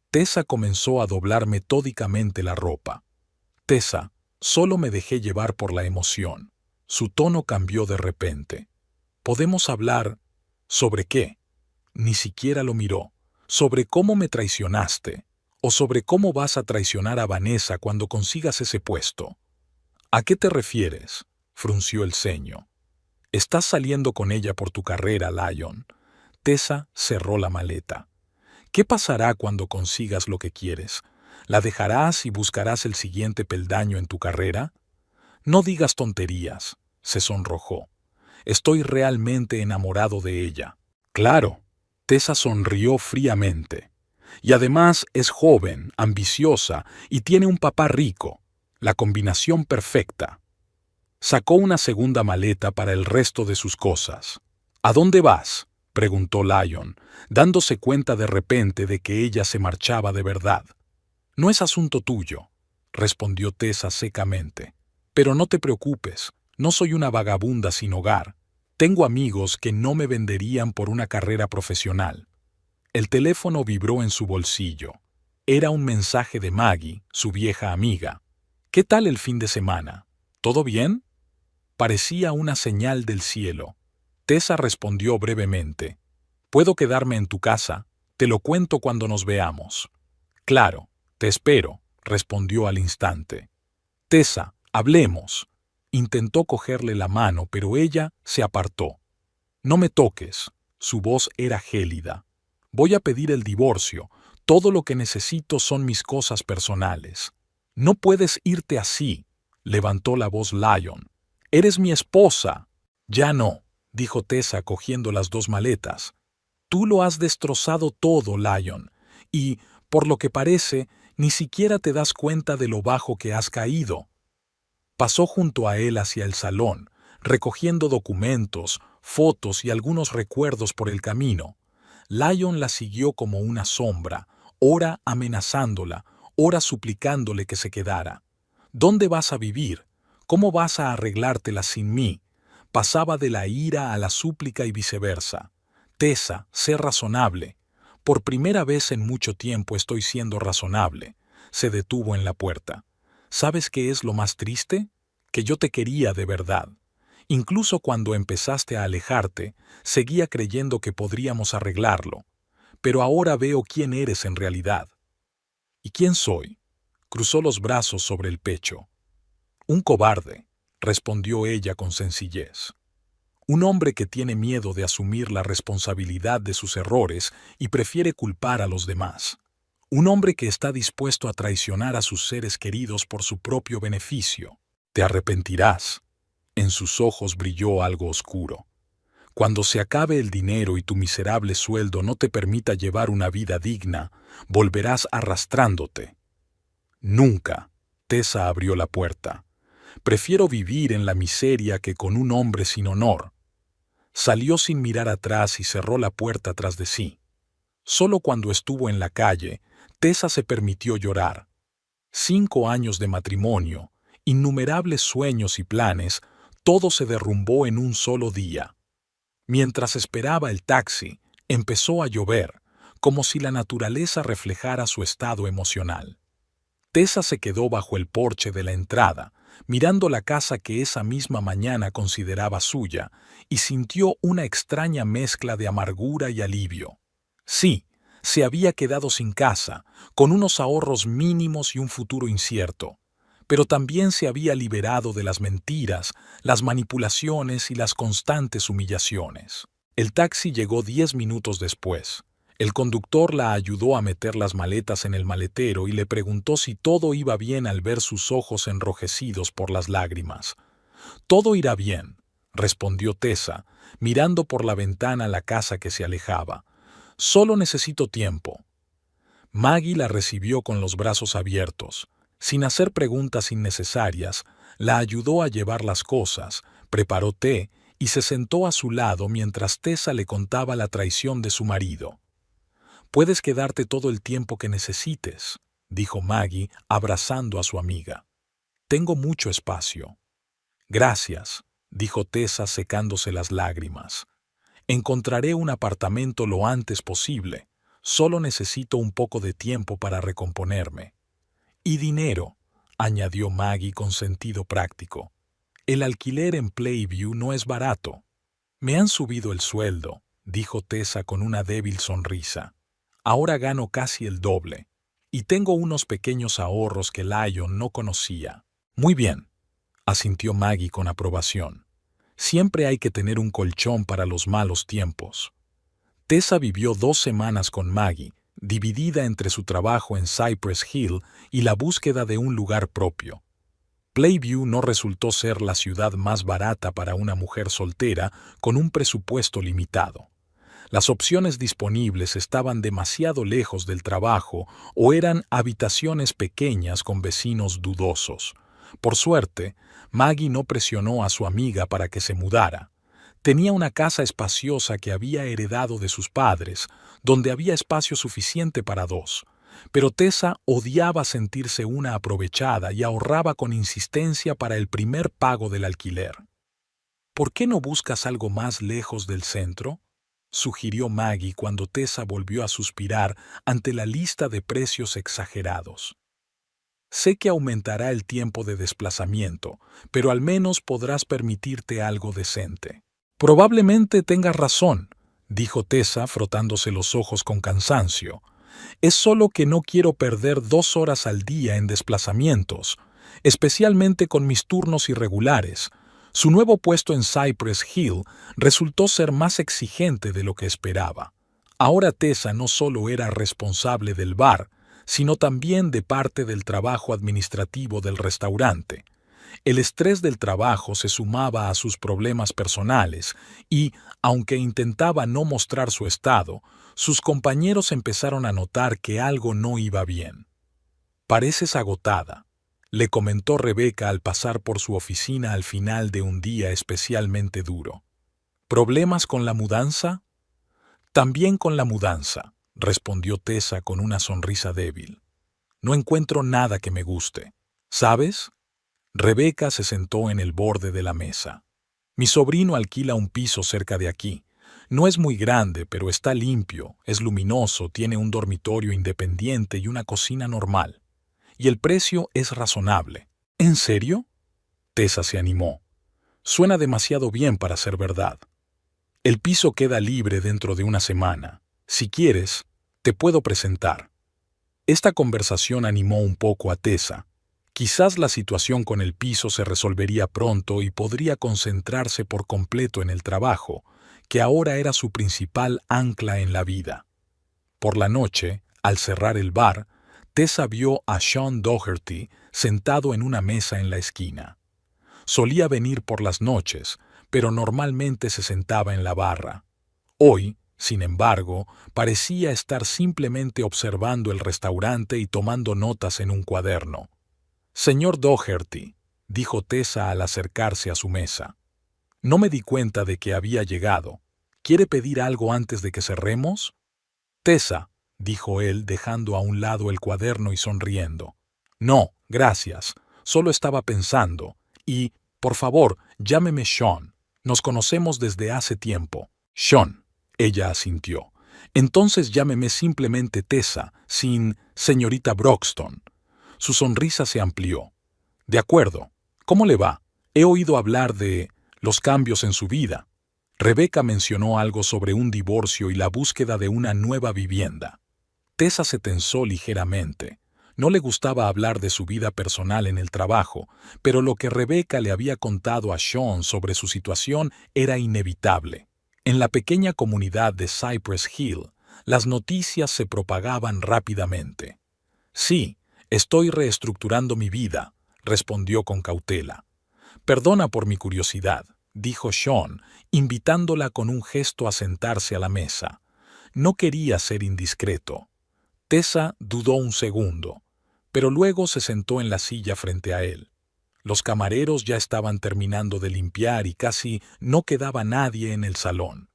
Tessa comenzó a doblar metódicamente la ropa. Tessa, solo me dejé llevar por la emoción. Su tono cambió de repente. ¿Podemos hablar? ¿Sobre qué? Ni siquiera lo miró. ¿Sobre cómo me traicionaste? ¿O sobre cómo vas a traicionar a Vanessa cuando consigas ese puesto? ¿A qué te refieres? Frunció el ceño. Estás saliendo con ella por tu carrera, Lyon. Tessa cerró la maleta. ¿Qué pasará cuando consigas lo que quieres? ¿La dejarás y buscarás el siguiente peldaño en tu carrera? No digas tonterías, se sonrojó. Estoy realmente enamorado de ella. Claro, Tessa sonrió fríamente. Y además es joven, ambiciosa y tiene un papá rico. La combinación perfecta. Sacó una segunda maleta para el resto de sus cosas. ¿A dónde vas?, preguntó Lyon, dándose cuenta de repente de que ella se marchaba de verdad. No es asunto tuyo, respondió Tessa secamente. Pero no te preocupes, no soy una vagabunda sin hogar. Tengo amigos que no me venderían por una carrera profesional. El teléfono vibró en su bolsillo. Era un mensaje de Maggie, su vieja amiga. ¿Qué tal el fin de semana? ¿Todo bien? Parecía una señal del cielo. Tessa respondió brevemente. Puedo quedarme en tu casa, te lo cuento cuando nos veamos. Claro, te espero, respondió al instante. Tessa, hablemos. Intentó cogerle la mano, pero ella se apartó. No me toques. Su voz era gélida. Voy a pedir el divorcio. Todo lo que necesito son mis cosas personales. No puedes irte así. levantó la voz Lyon. «¡Eres mi esposa!». «Ya no», dijo Tessa cogiendo las dos maletas. «Tú lo has destrozado todo, Lyon, y, por lo que parece, ni siquiera te das cuenta de lo bajo que has caído». Pasó junto a él hacia el salón, recogiendo documentos, fotos y algunos recuerdos por el camino. Lyon la siguió como una sombra, ora amenazándola, ora suplicándole que se quedara. «¿Dónde vas a vivir? ¿Cómo vas a arreglártela sin mí?». Pasaba de la ira a la súplica y viceversa. «Tessa, sé razonable». «Por primera vez en mucho tiempo estoy siendo razonable». Se detuvo en la puerta. «¿Sabes qué es lo más triste? Que yo te quería de verdad. Incluso cuando empezaste a alejarte, seguía creyendo que podríamos arreglarlo. Pero ahora veo quién eres en realidad». «¿Y quién soy?». Cruzó los brazos sobre el pecho. «Un cobarde», respondió ella con sencillez. «Un hombre que tiene miedo de asumir la responsabilidad de sus errores y prefiere culpar a los demás. Un hombre que está dispuesto a traicionar a sus seres queridos por su propio beneficio. Te arrepentirás». En sus ojos brilló algo oscuro. «Cuando se acabe el dinero y tu miserable sueldo no te permita llevar una vida digna, volverás arrastrándote». «Nunca». Tessa abrió la puerta. «Prefiero vivir en la miseria que con un hombre sin honor». Salió sin mirar atrás y cerró la puerta tras de sí. Solo cuando estuvo en la calle, Tessa se permitió llorar. 5 años de matrimonio, innumerables sueños y planes, todo se derrumbó en un solo día. Mientras esperaba el taxi, empezó a llover, como si la naturaleza reflejara su estado emocional. Tessa se quedó bajo el porche de la entrada, mirando la casa que esa misma mañana consideraba suya, y sintió una extraña mezcla de amargura y alivio. Sí, se había quedado sin casa, con unos ahorros mínimos y un futuro incierto, pero también se había liberado de las mentiras, las manipulaciones y las constantes humillaciones. El taxi llegó 10 minutos después. El conductor la ayudó a meter las maletas en el maletero y le preguntó si todo iba bien al ver sus ojos enrojecidos por las lágrimas. «Todo irá bien», respondió Tessa, mirando por la ventana la casa que se alejaba. «Solo necesito tiempo». Maggie la recibió con los brazos abiertos. Sin hacer preguntas innecesarias, la ayudó a llevar las cosas, preparó té y se sentó a su lado mientras Tessa le contaba la traición de su marido. «Puedes quedarte todo el tiempo que necesites», dijo Maggie, abrazando a su amiga. «Tengo mucho espacio». «Gracias», dijo Tessa secándose las lágrimas. «Encontraré un apartamento lo antes posible. Solo necesito un poco de tiempo para recomponerme». «Y dinero», añadió Maggie con sentido práctico. «El alquiler en Playview no es barato». «Me han subido el sueldo», dijo Tessa con una débil sonrisa. «Ahora gano casi el doble, y tengo unos pequeños ahorros que Lyon no conocía». «Muy bien», asintió Maggie con aprobación. «Siempre hay que tener un colchón para los malos tiempos». Tessa vivió 2 semanas con Maggie, dividida entre su trabajo en Cypress Hill y la búsqueda de un lugar propio. Playview no resultó ser la ciudad más barata para una mujer soltera con un presupuesto limitado. Las opciones disponibles estaban demasiado lejos del trabajo o eran habitaciones pequeñas con vecinos dudosos. Por suerte, Maggie no presionó a su amiga para que se mudara. Tenía una casa espaciosa que había heredado de sus padres, donde había espacio suficiente para 2. Pero Tessa odiaba sentirse una aprovechada y ahorraba con insistencia para el primer pago del alquiler. «¿Por qué no buscas algo más lejos del centro?», sugirió Maggie cuando Tessa volvió a suspirar ante la lista de precios exagerados. «Sé que aumentará el tiempo de desplazamiento, pero al menos podrás permitirte algo decente». «Probablemente tengas razón», dijo Tessa frotándose los ojos con cansancio. «Es solo que no quiero perder 2 horas al día en desplazamientos, especialmente con mis turnos irregulares». Su nuevo puesto en Cypress Hill resultó ser más exigente de lo que esperaba. Ahora Tessa no solo era responsable del bar, sino también de parte del trabajo administrativo del restaurante. El estrés del trabajo se sumaba a sus problemas personales y, aunque intentaba no mostrar su estado, sus compañeros empezaron a notar que algo no iba bien. «Pareces agotada», le comentó Rebeca al pasar por su oficina al final de un día especialmente duro. «¿Problemas con la mudanza?» «También con la mudanza», respondió Tessa con una sonrisa débil. «No encuentro nada que me guste. ¿Sabes?» Rebeca se sentó en el borde de la mesa. «Mi sobrino alquila un piso cerca de aquí. No es muy grande, pero está limpio, es luminoso, tiene un dormitorio independiente y una cocina normal. Y el precio es razonable». «¿En serio?» Tessa se animó. «Suena demasiado bien para ser verdad. El piso queda libre dentro de una semana. Si quieres, te puedo presentar». Esta conversación animó un poco a Tessa. Quizás la situación con el piso se resolvería pronto y podría concentrarse por completo en el trabajo, que ahora era su principal ancla en la vida. Por la noche, al cerrar el bar, Tessa vio a Sean Doherty sentado en una mesa en la esquina. Solía venir por las noches, pero normalmente se sentaba en la barra. Hoy, sin embargo, parecía estar simplemente observando el restaurante y tomando notas en un cuaderno. «Señor Doherty», dijo Tessa al acercarse a su mesa. «No me di cuenta de que había llegado. ¿Quiere pedir algo antes de que cerremos?» «Tessa», dijo él dejando a un lado el cuaderno y sonriendo. «No, gracias. Solo estaba pensando. Y, por favor, llámeme Sean. Nos conocemos desde hace tiempo». «Sean», ella asintió. «Entonces llámeme simplemente Tessa, sin señorita Broxton». Su sonrisa se amplió. «De acuerdo. ¿Cómo le va? He oído hablar de los cambios en su vida». Rebeca mencionó algo sobre un divorcio y la búsqueda de una nueva vivienda. Tessa se tensó ligeramente. No le gustaba hablar de su vida personal en el trabajo, pero lo que Rebeca le había contado a Sean sobre su situación era inevitable. En la pequeña comunidad de Cypress Hill, las noticias se propagaban rápidamente. «Sí, estoy reestructurando mi vida», respondió con cautela. «Perdona por mi curiosidad», dijo Sean, invitándola con un gesto a sentarse a la mesa. No quería ser indiscreto. Tessa dudó un segundo, pero luego se sentó en la silla frente a él. Los camareros ya estaban terminando de limpiar y casi no quedaba nadie en el salón.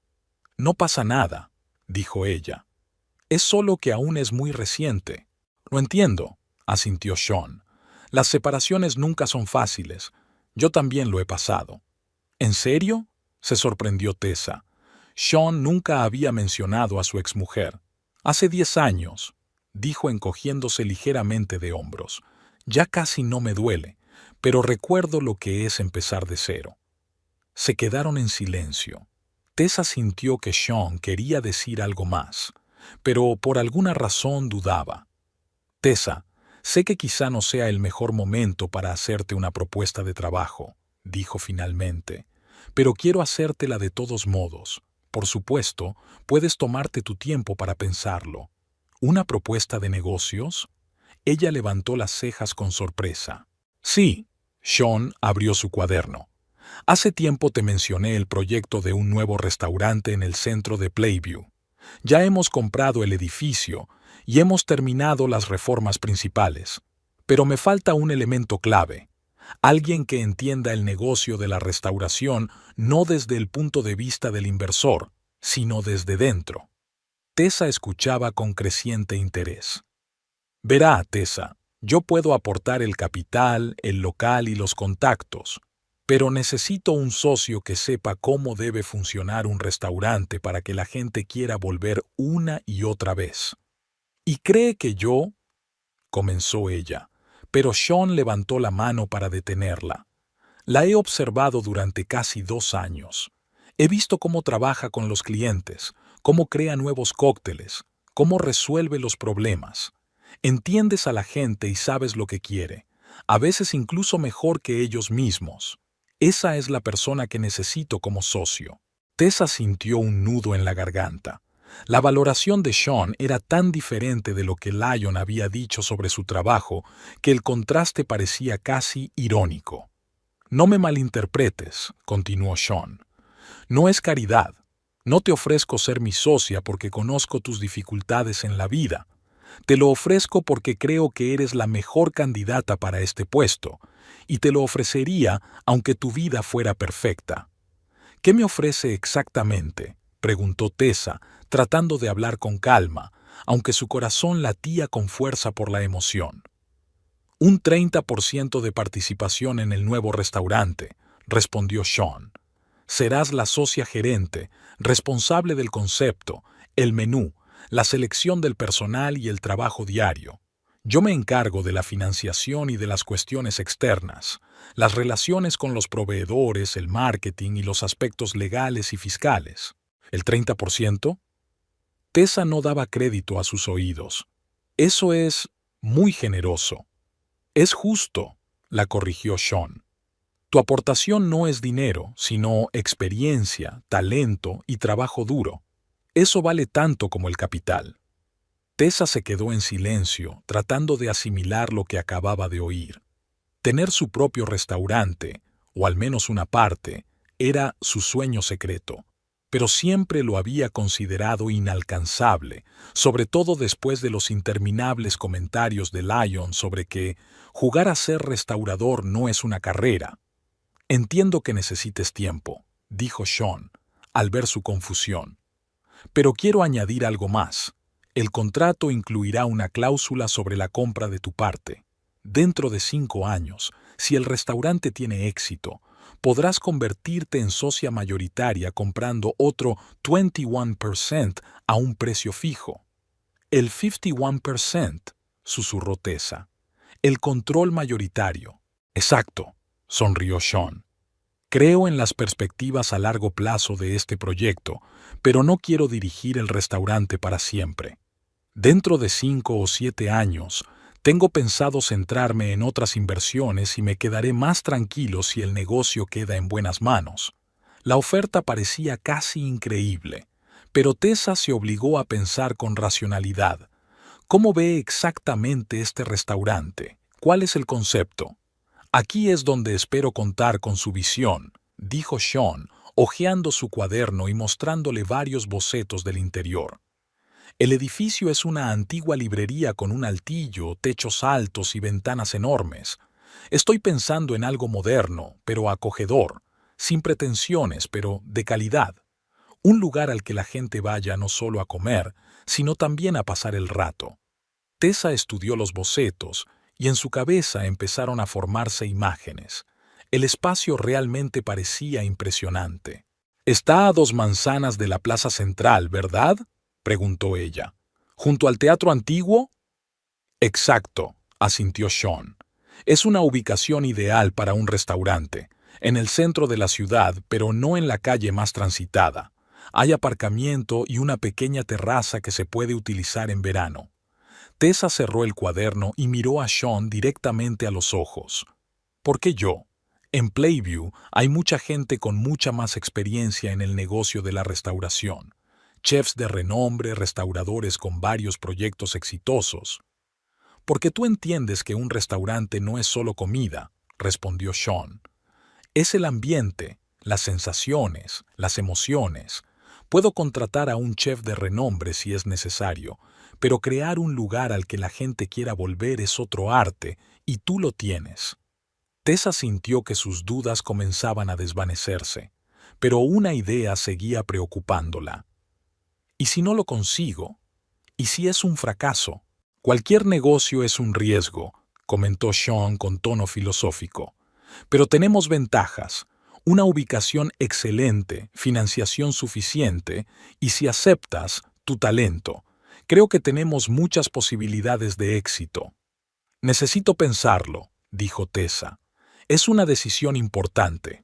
«No pasa nada», dijo ella. «Es solo que aún es muy reciente». «Lo entiendo», asintió Sean. «Las separaciones nunca son fáciles. Yo también lo he pasado». «¿En serio?», se sorprendió Tessa. Sean nunca había mencionado a su exmujer. «Hace 10 años», dijo encogiéndose ligeramente de hombros. «Ya casi no me duele, pero recuerdo lo que es empezar de cero». Se quedaron en silencio. Tessa sintió que Sean quería decir algo más, pero por alguna razón dudaba. «Tessa, sé que quizá no sea el mejor momento para hacerte una propuesta de trabajo», dijo finalmente, «pero quiero hacértela de todos modos. Por supuesto, puedes tomarte tu tiempo para pensarlo». «¿Una propuesta de negocios?». Ella levantó las cejas con sorpresa. «Sí», Sean abrió su cuaderno. «Hace tiempo te mencioné el proyecto de un nuevo restaurante en el centro de Playview. Ya hemos comprado el edificio y hemos terminado las reformas principales. Pero me falta un elemento clave. Alguien que entienda el negocio de la restauración no desde el punto de vista del inversor, sino desde dentro». Tessa escuchaba con creciente interés. «Verá, Tessa, yo puedo aportar el capital, el local y los contactos, pero necesito un socio que sepa cómo debe funcionar un restaurante para que la gente quiera volver una y otra vez». «¿Y cree que yo?», comenzó ella, pero Sean levantó la mano para detenerla. «La he observado durante casi 2 años. He visto cómo trabaja con los clientes, cómo crea nuevos cócteles, cómo resuelve los problemas. Entiendes a la gente y sabes lo que quiere, a veces incluso mejor que ellos mismos. Esa es la persona que necesito como socio». Tessa sintió un nudo en la garganta. La valoración de Sean era tan diferente de lo que Lyon había dicho sobre su trabajo que el contraste parecía casi irónico. No me malinterpretes, continuó Sean. No es caridad. No te ofrezco ser mi socia porque conozco tus dificultades en la vida. Te lo ofrezco porque creo que eres la mejor candidata para este puesto, y te lo ofrecería aunque tu vida fuera perfecta. ¿Qué me ofrece exactamente?, preguntó Tessa, tratando de hablar con calma, aunque su corazón latía con fuerza por la emoción. Un 30% de participación en el nuevo restaurante, respondió Sean. Serás la socia gerente, responsable del concepto, el menú, la selección del personal y el trabajo diario. Yo me encargo de la financiación y de las cuestiones externas, las relaciones con los proveedores, el marketing y los aspectos legales y fiscales. ¿El 30%? Tessa no daba crédito a sus oídos. Eso es muy generoso. Es justo, la corrigió Sean. Tu aportación no es dinero, sino experiencia, talento y trabajo duro. Eso vale tanto como el capital. Tessa se quedó en silencio, tratando de asimilar lo que acababa de oír. Tener su propio restaurante, o al menos una parte, era su sueño secreto, pero siempre lo había considerado inalcanzable, sobre todo después de los interminables comentarios de Lyon sobre que jugar a ser restaurador no es una carrera. Entiendo que necesites tiempo, dijo Sean, al ver su confusión. Pero quiero añadir algo más. El contrato incluirá una cláusula sobre la compra de tu parte. Dentro de 5 años, si el restaurante tiene éxito, podrás convertirte en socia mayoritaria comprando otro 21% a un precio fijo. El 51%, susurró Tessa. El control mayoritario. Exacto, sonrió Sean. Creo en las perspectivas a largo plazo de este proyecto, pero no quiero dirigir el restaurante para siempre. Dentro de 5 o 7 años, tengo pensado centrarme en otras inversiones y me quedaré más tranquilo si el negocio queda en buenas manos. La oferta parecía casi increíble, pero Tessa se obligó a pensar con racionalidad. ¿Cómo ve exactamente este restaurante? ¿Cuál es el concepto? Aquí es donde espero contar con su visión, dijo Sean, hojeando su cuaderno y mostrándole varios bocetos del interior. El edificio es una antigua librería con un altillo, techos altos y ventanas enormes. Estoy pensando en algo moderno, pero acogedor, sin pretensiones, pero de calidad. Un lugar al que la gente vaya no solo a comer, sino también a pasar el rato. Tessa estudió los bocetos, y en su cabeza empezaron a formarse imágenes. El espacio realmente parecía impresionante. «Está a 2 manzanas de la plaza central, ¿verdad?», preguntó ella. «¿Junto al teatro antiguo?». «Exacto», asintió Sean. «Es una ubicación ideal para un restaurante, en el centro de la ciudad, pero no en la calle más transitada. Hay aparcamiento y una pequeña terraza que se puede utilizar en verano». Tessa cerró el cuaderno y miró a Sean directamente a los ojos. «¿Por qué yo? En Playview hay mucha gente con mucha más experiencia en el negocio de la restauración. Chefs de renombre, restauradores con varios proyectos exitosos». «Porque tú entiendes que un restaurante no es solo comida», respondió Sean. «Es el ambiente, las sensaciones, las emociones. Puedo contratar a un chef de renombre si es necesario, pero crear un lugar al que la gente quiera volver es otro arte, y tú lo tienes». Tessa sintió que sus dudas comenzaban a desvanecerse, pero una idea seguía preocupándola. ¿Y si no lo consigo? ¿Y si es un fracaso? Cualquier negocio es un riesgo, comentó Sean con tono filosófico. Pero tenemos ventajas, una ubicación excelente, financiación suficiente, y si aceptas, tu talento. Creo que tenemos muchas posibilidades de éxito. «Necesito pensarlo», dijo Tessa. «Es una decisión importante».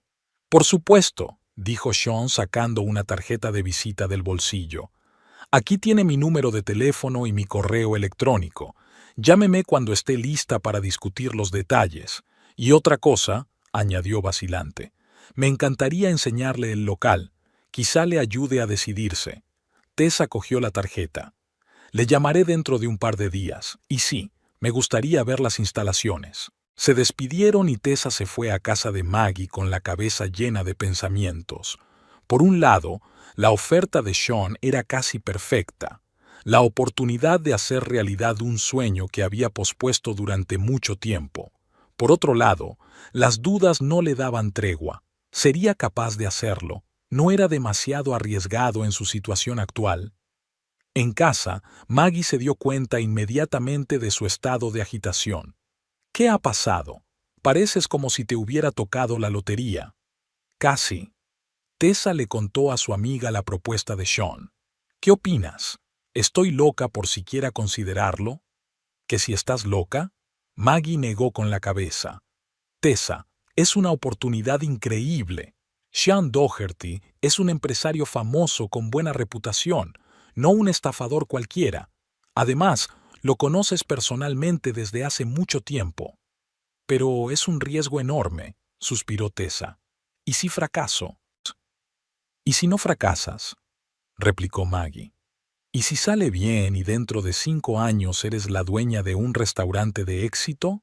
«Por supuesto», dijo Sean sacando una tarjeta de visita del bolsillo. «Aquí tiene mi número de teléfono y mi correo electrónico. Llámeme cuando esté lista para discutir los detalles. Y otra cosa», añadió vacilante, «me encantaría enseñarle el local. Quizá le ayude a decidirse». Tessa cogió la tarjeta. «Le llamaré dentro de un par de días, y sí, me gustaría ver las instalaciones». Se despidieron y Tessa se fue a casa de Maggie con la cabeza llena de pensamientos. Por un lado, la oferta de Sean era casi perfecta, la oportunidad de hacer realidad un sueño que había pospuesto durante mucho tiempo. Por otro lado, las dudas no le daban tregua. ¿Sería capaz de hacerlo? ¿No era demasiado arriesgado en su situación actual? En casa, Maggie se dio cuenta inmediatamente de su estado de agitación. ¿Qué ha pasado? Pareces como si te hubiera tocado la lotería. Casi. Tessa le contó a su amiga la propuesta de Sean. ¿Qué opinas? ¿Estoy loca por siquiera considerarlo? ¿Que si estás loca? Maggie negó con la cabeza. Tessa, es una oportunidad increíble. Sean Doherty es un empresario famoso con buena reputación, no un estafador cualquiera. Además, lo conoces personalmente desde hace mucho tiempo. Pero es un riesgo enorme, suspiró Tessa. ¿Y si fracaso? ¿Y si no fracasas? Replicó Maggie. ¿Y si sale bien y dentro de 5 años eres la dueña de un restaurante de éxito?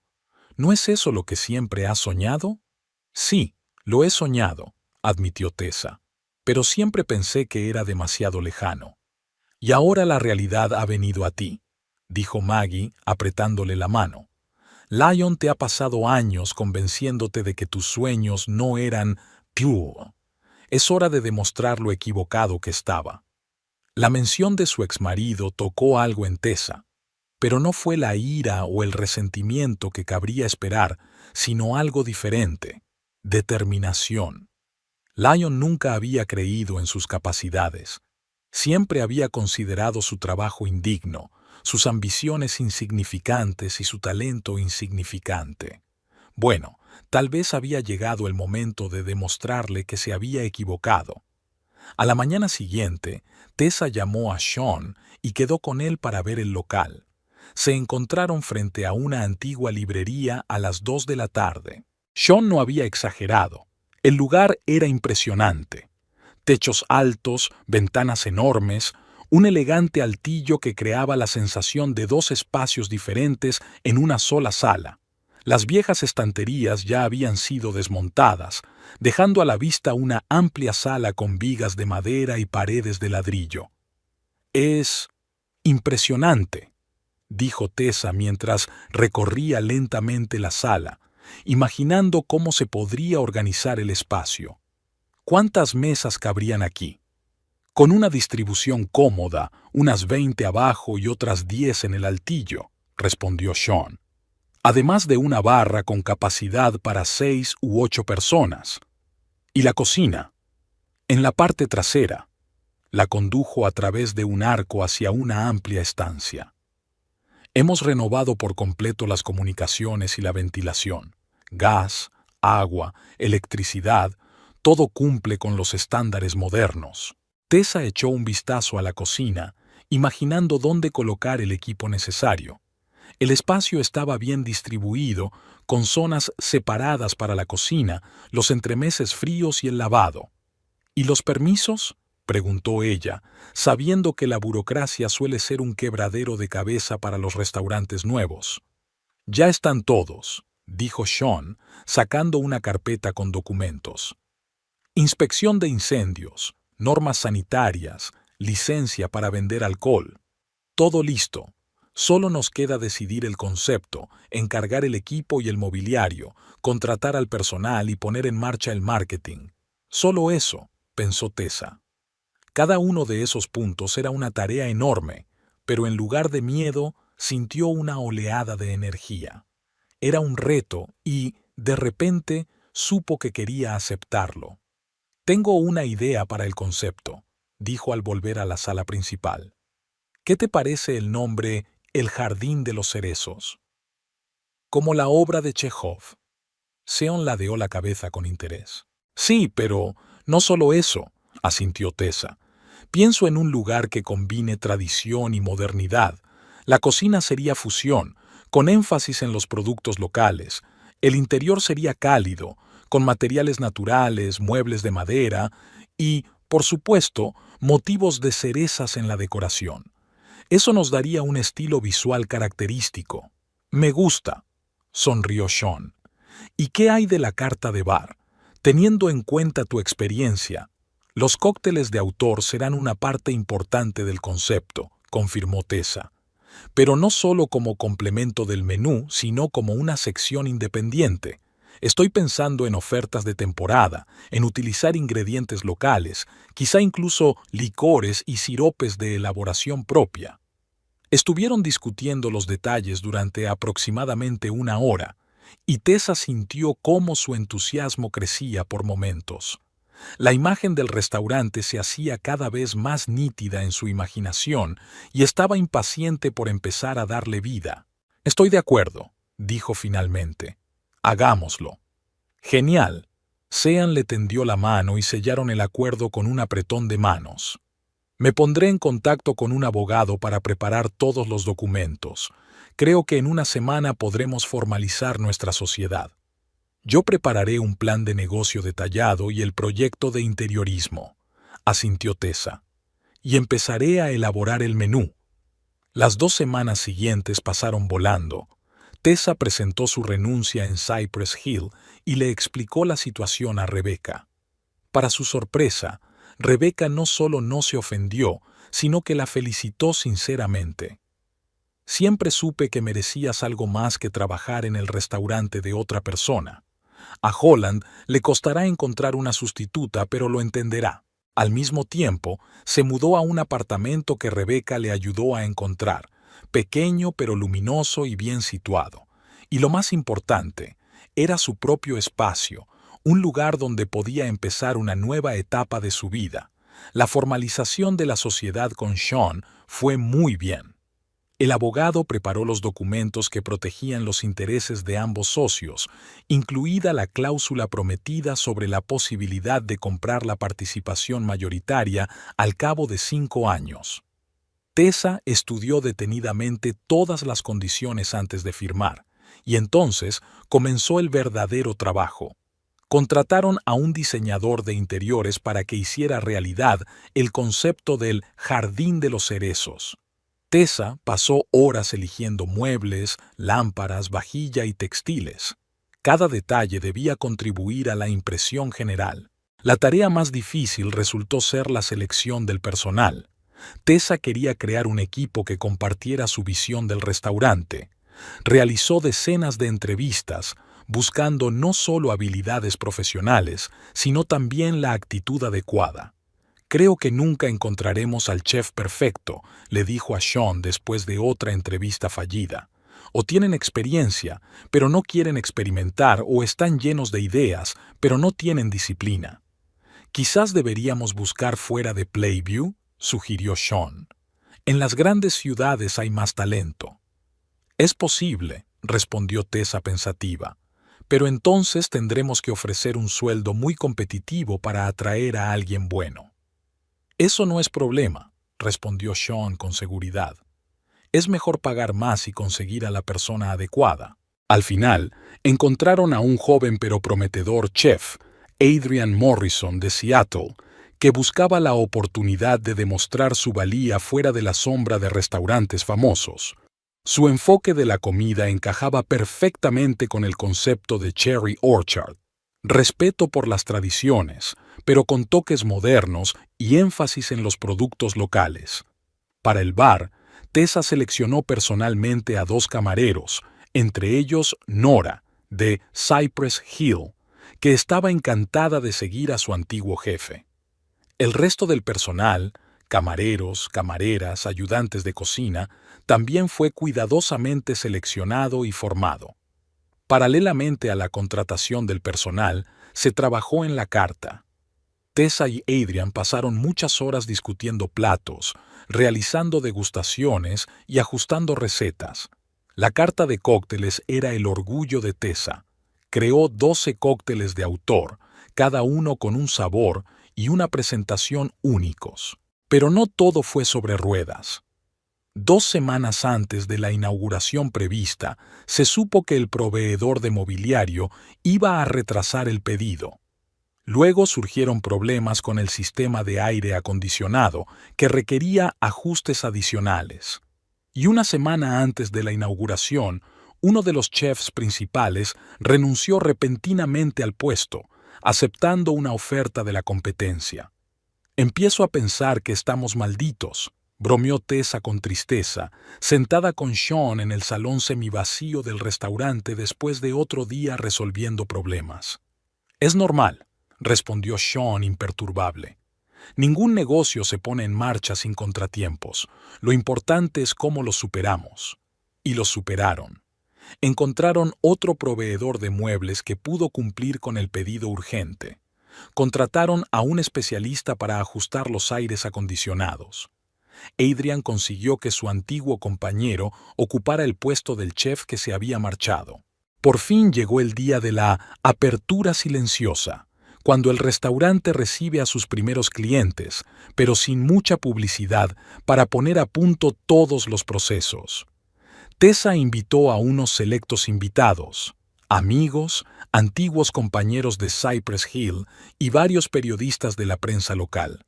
¿No es eso lo que siempre has soñado? Sí, lo he soñado, admitió Tessa, pero siempre pensé que era demasiado lejano. Y ahora la realidad ha venido a ti, dijo Maggie, apretándole la mano. Lyon te ha pasado años convenciéndote de que tus sueños no eran pure. Es hora de demostrar lo equivocado que estaba. La mención de su exmarido tocó algo en Tessa, pero no fue la ira o el resentimiento que cabría esperar, sino algo diferente: determinación. Lyon nunca había creído en sus capacidades. Siempre había considerado su trabajo indigno, sus ambiciones insignificantes y su talento insignificante. Bueno, tal vez había llegado el momento de demostrarle que se había equivocado. A la mañana siguiente, Tessa llamó a Sean y quedó con él para ver el local. Se encontraron frente a una antigua librería a las 2 de la tarde. Sean no había exagerado. El lugar era impresionante. Techos altos, ventanas enormes, un elegante altillo que creaba la sensación de 2 espacios diferentes en una sola sala. Las viejas estanterías ya habían sido desmontadas, dejando a la vista una amplia sala con vigas de madera y paredes de ladrillo. «Es impresionante», dijo Tessa mientras recorría lentamente la sala, imaginando cómo se podría organizar el espacio. ¿Cuántas mesas cabrían aquí? Con una distribución cómoda, unas 20 abajo y otras 10 en el altillo, respondió Sean. Además de una barra con capacidad para 6 u 8 personas. ¿Y la cocina? En la parte trasera. La condujo a través de un arco hacia una amplia estancia. Hemos renovado por completo las comunicaciones y la ventilación. Gas, agua, electricidad, todo cumple con los estándares modernos. Tessa echó un vistazo a la cocina, imaginando dónde colocar el equipo necesario. El espacio estaba bien distribuido, con zonas separadas para la cocina, los entremeses fríos y el lavado. ¿Y los permisos?, preguntó ella, sabiendo que la burocracia suele ser un quebradero de cabeza para los restaurantes nuevos. Ya están todos, dijo Sean, sacando una carpeta con documentos. Inspección de incendios, normas sanitarias, licencia para vender alcohol. Todo listo. Solo nos queda decidir el concepto, encargar el equipo y el mobiliario, contratar al personal y poner en marcha el marketing. Solo eso, pensó Tessa. Cada uno de esos puntos era una tarea enorme, pero en lugar de miedo, sintió una oleada de energía. Era un reto y, de repente, supo que quería aceptarlo. «Tengo una idea para el concepto», dijo al volver a la sala principal. «¿Qué te parece el nombre El Jardín de los Cerezos?» «Como la obra de Chekhov». Sean ladeó la cabeza con interés. «Sí, pero no solo eso», asintió Tessa. «Pienso en un lugar que combine tradición y modernidad. La cocina sería fusión, con énfasis en los productos locales. El interior sería cálido, con materiales naturales, muebles de madera y, por supuesto, motivos de cerezas en la decoración. Eso nos daría un estilo visual característico. Me gusta. sonrió Sean. ¿Y qué hay de la carta de bar? Teniendo en cuenta tu experiencia, los cócteles de autor serán una parte importante del concepto, confirmó Tessa. Pero no solo como complemento del menú, sino como una sección independiente. Estoy pensando en ofertas de temporada, en utilizar ingredientes locales, quizá incluso licores y siropes de elaboración propia. Estuvieron discutiendo los detalles durante aproximadamente una hora, y Tessa sintió cómo su entusiasmo crecía por momentos. La imagen del restaurante se hacía cada vez más nítida en su imaginación y estaba impaciente por empezar a darle vida. Estoy de acuerdo, dijo finalmente. Hagámoslo. Genial. Sean le tendió la mano y sellaron el acuerdo con un apretón de manos. Me pondré en contacto con un abogado para preparar todos los documentos. Creo que en una semana podremos formalizar nuestra sociedad. Yo prepararé un plan de negocio detallado y el proyecto de interiorismo, asintió Tessa, y empezaré a elaborar el menú. Las 2 semanas siguientes pasaron volando. Tessa presentó su renuncia en Cypress Hill y le explicó la situación a Rebecca. Para su sorpresa, Rebecca no solo no se ofendió, sino que la felicitó sinceramente. Siempre supe que merecías algo más que trabajar en el restaurante de otra persona. A Holland le costará encontrar una sustituta, pero lo entenderá. Al mismo tiempo, se mudó a un apartamento que Rebecca le ayudó a encontrar, pequeño pero luminoso y bien situado. Y lo más importante, era su propio espacio, un lugar donde podía empezar una nueva etapa de su vida. La formalización de la sociedad con Sean fue muy bien. El abogado preparó los documentos que protegían los intereses de ambos socios, incluida la cláusula prometida sobre la posibilidad de comprar la participación mayoritaria al cabo de 5 años. Tessa estudió detenidamente todas las condiciones antes de firmar, y entonces comenzó el verdadero trabajo. Contrataron a un diseñador de interiores para que hiciera realidad el concepto del Jardín de los Cerezos. Tessa pasó horas eligiendo muebles, lámparas, vajilla y textiles. Cada detalle debía contribuir a la impresión general. La tarea más difícil resultó ser la selección del personal. Tessa quería crear un equipo que compartiera su visión del restaurante. Realizó decenas de entrevistas, buscando no solo habilidades profesionales, sino también la actitud adecuada. Creo que nunca encontraremos al chef perfecto, le dijo a Sean después de otra entrevista fallida. O tienen experiencia, pero no quieren experimentar, o están llenos de ideas, pero no tienen disciplina. Quizás deberíamos buscar fuera de Playview, sugirió Sean. En las grandes ciudades hay más talento. Es posible, respondió Tessa pensativa, pero entonces tendremos que ofrecer un sueldo muy competitivo para atraer a alguien bueno. Eso no es problema, respondió Sean con seguridad. Es mejor pagar más y conseguir a la persona adecuada. Al final, encontraron a un joven pero prometedor chef, Adrian Morrison de Seattle, que buscaba la oportunidad de demostrar su valía fuera de la sombra de restaurantes famosos. Su enfoque de la comida encajaba perfectamente con el concepto de Cherry Orchard. Respeto por las tradiciones, pero con toques modernos y énfasis en los productos locales. Para el bar, Tessa seleccionó personalmente a 2 camareros, entre ellos Nora, de Cypress Hill, que estaba encantada de seguir a su antiguo jefe. El resto del personal, camareros, camareras, ayudantes de cocina, también fue cuidadosamente seleccionado y formado. Paralelamente a la contratación del personal, se trabajó en la carta. Tessa y Adrian pasaron muchas horas discutiendo platos, realizando degustaciones y ajustando recetas. La carta de cócteles era el orgullo de Tessa. Creó 12 cócteles de autor, cada uno con un sabor y una presentación únicos. Pero no todo fue sobre ruedas. 2 semanas antes de la inauguración prevista, se supo que el proveedor de mobiliario iba a retrasar el pedido. Luego surgieron problemas con el sistema de aire acondicionado, que requería ajustes adicionales. Y una semana antes de la inauguración, Uno de los chefs principales renunció repentinamente al puesto, aceptando una oferta de la competencia. Empiezo a pensar que estamos malditos, bromeó Tessa con tristeza, sentada con Sean en el salón semivacío del restaurante después de otro día resolviendo problemas. Es normal, respondió Sean imperturbable. Ningún negocio se pone en marcha sin contratiempos. Lo importante es cómo los superamos. Y los superaron. Encontraron otro proveedor de muebles que pudo cumplir con el pedido urgente. Contrataron a un especialista para ajustar los aires acondicionados. Adrian consiguió que su antiguo compañero ocupara el puesto del chef que se había marchado. Por fin llegó el día de la apertura silenciosa, cuando el restaurante recibe a sus primeros clientes, pero sin mucha publicidad para poner a punto todos los procesos. Tessa invitó a unos selectos invitados, amigos, antiguos compañeros de Cypress Hill y varios periodistas de la prensa local.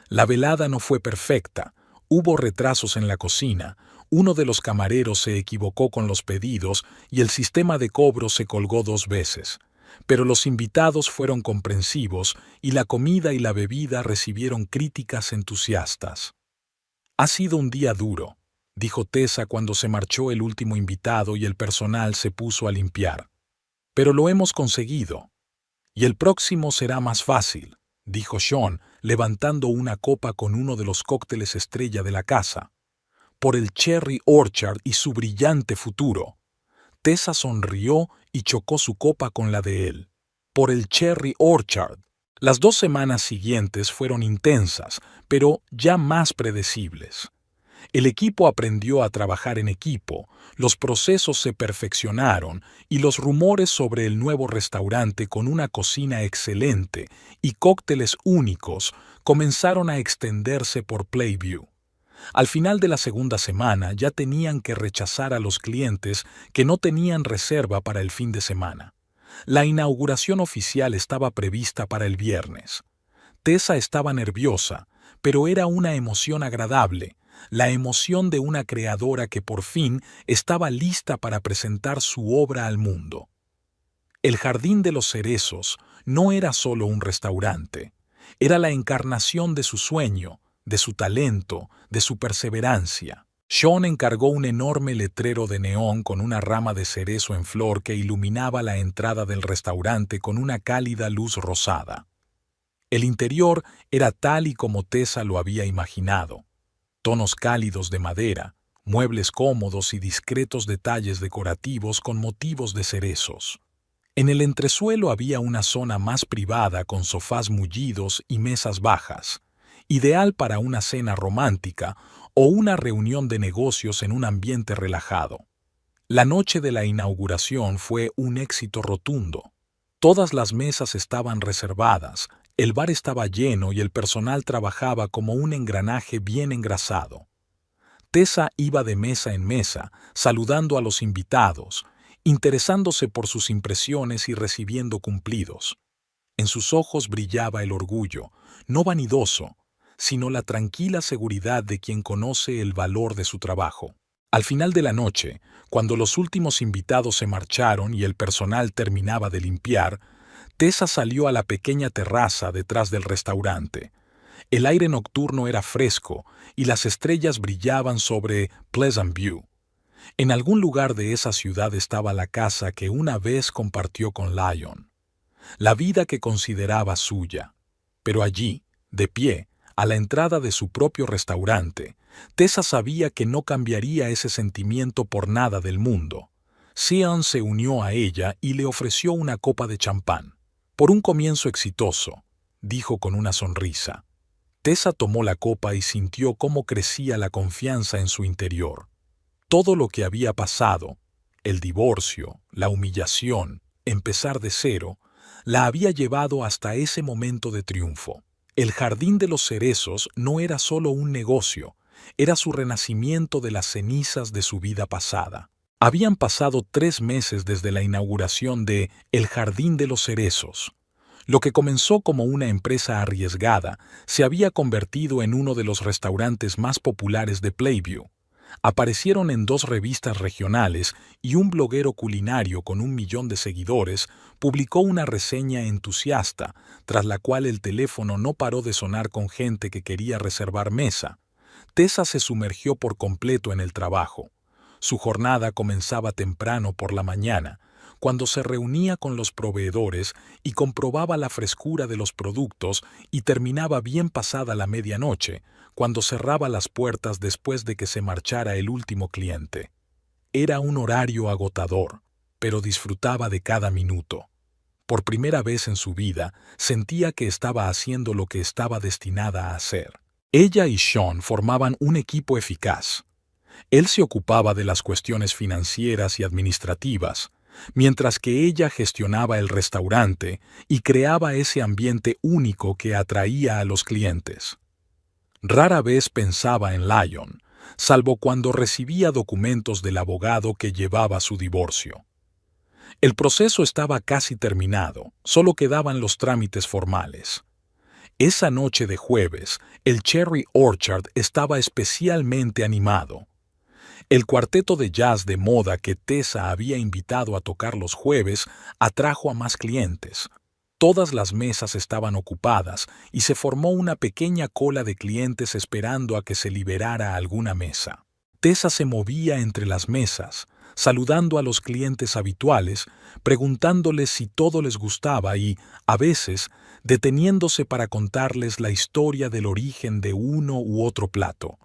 La velada no fue perfecta, hubo retrasos en la cocina, uno de los camareros se equivocó con los pedidos y el sistema de cobro se colgó 2 veces. Pero los invitados fueron comprensivos y la comida y la bebida recibieron críticas entusiastas. Ha sido un día duro, dijo Tessa cuando se marchó el último invitado y el personal se puso a limpiar. Pero lo hemos conseguido. Y el próximo será más fácil, dijo Sean, levantando una copa con uno de los cócteles estrella de la casa. Por el Cherry Orchard y su brillante futuro. Tessa sonrió y chocó su copa con la de él. Por el Cherry Orchard. Las 2 semanas siguientes fueron intensas, pero ya más predecibles. El equipo aprendió a trabajar en equipo, los procesos se perfeccionaron y los rumores sobre el nuevo restaurante con una cocina excelente y cócteles únicos comenzaron a extenderse por Playview. Al final de la segunda semana ya tenían que rechazar a los clientes que no tenían reserva para el fin de semana. La inauguración oficial estaba prevista para el viernes. Tessa estaba nerviosa, pero era una emoción agradable, la emoción de una creadora que por fin estaba lista para presentar su obra al mundo. El Jardín de los Cerezos no era solo un restaurante, era la encarnación de su sueño, de su talento, de su perseverancia. Sean encargó un enorme letrero de neón con una rama de cerezo en flor que iluminaba la entrada del restaurante con una cálida luz rosada. El interior era tal y como Tessa lo había imaginado. Tonos cálidos de madera, muebles cómodos y discretos detalles decorativos con motivos de cerezos. En el entresuelo había una zona más privada con sofás mullidos y mesas bajas, ideal para una cena romántica o una reunión de negocios en un ambiente relajado. La noche de la inauguración fue un éxito rotundo. Todas las mesas estaban reservadas, el bar estaba lleno y el personal trabajaba como un engranaje bien engrasado. Tessa iba de mesa en mesa, saludando a los invitados, interesándose por sus impresiones y recibiendo cumplidos. En sus ojos brillaba el orgullo, no vanidoso, sino la tranquila seguridad de quien conoce el valor de su trabajo. Al final de la noche, cuando los últimos invitados se marcharon y el personal terminaba de limpiar, Tessa salió a la pequeña terraza detrás del restaurante. El aire nocturno era fresco y las estrellas brillaban sobre Pleasant View. En algún lugar de esa ciudad estaba la casa que una vez compartió con Lyon, la vida que consideraba suya. Pero allí, de pie, a la entrada de su propio restaurante, Tessa sabía que no cambiaría ese sentimiento por nada del mundo. Sean se unió a ella y le ofreció una copa de champán. Por un comienzo exitoso, dijo con una sonrisa. Tessa tomó la copa y sintió cómo crecía la confianza en su interior. Todo lo que había pasado, el divorcio, la humillación, empezar de cero, la había llevado hasta ese momento de triunfo. El Jardín de los Cerezos no era solo un negocio, era su renacimiento de las cenizas de su vida pasada. Habían pasado 3 meses desde la inauguración de El Jardín de los Cerezos. Lo que comenzó como una empresa arriesgada se había convertido en uno de los restaurantes más populares de Playview. Aparecieron en 2 revistas regionales y un bloguero culinario con 1 millón de seguidores publicó una reseña entusiasta, tras la cual el teléfono no paró de sonar con gente que quería reservar mesa. Tessa se sumergió por completo en el trabajo. Su jornada comenzaba temprano por la mañana, cuando se reunía con los proveedores y comprobaba la frescura de los productos, y terminaba bien pasada la medianoche, cuando cerraba las puertas después de que se marchara el último cliente. Era un horario agotador, pero disfrutaba de cada minuto. Por primera vez en su vida, sentía que estaba haciendo lo que estaba destinada a hacer. Ella y Sean formaban un equipo eficaz. Él se ocupaba de las cuestiones financieras y administrativas, mientras que ella gestionaba el restaurante y creaba ese ambiente único que atraía a los clientes. Rara vez pensaba en Lyon, salvo cuando recibía documentos del abogado que llevaba su divorcio. El proceso estaba casi terminado, solo quedaban los trámites formales. Esa noche de jueves, el Cherry Orchard estaba especialmente animado. El cuarteto de jazz de moda que Tessa había invitado a tocar los jueves atrajo a más clientes. Todas las mesas estaban ocupadas y se formó una pequeña cola de clientes esperando a que se liberara alguna mesa. Tessa se movía entre las mesas, saludando a los clientes habituales, preguntándoles si todo les gustaba y, a veces, deteniéndose para contarles la historia del origen de uno u otro plato.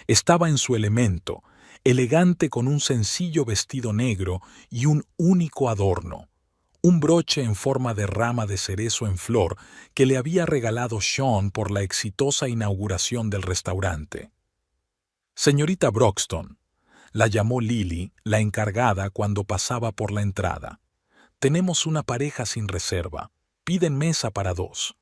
Estaba en su elemento, elegante, con un sencillo vestido negro y un único adorno, un broche en forma de rama de cerezo en flor que le había regalado Sean por la exitosa inauguración del restaurante. «Señorita Broxton», la llamó Lily, la encargada, cuando pasaba por la entrada. «Tenemos una pareja sin reserva. Piden mesa para 2».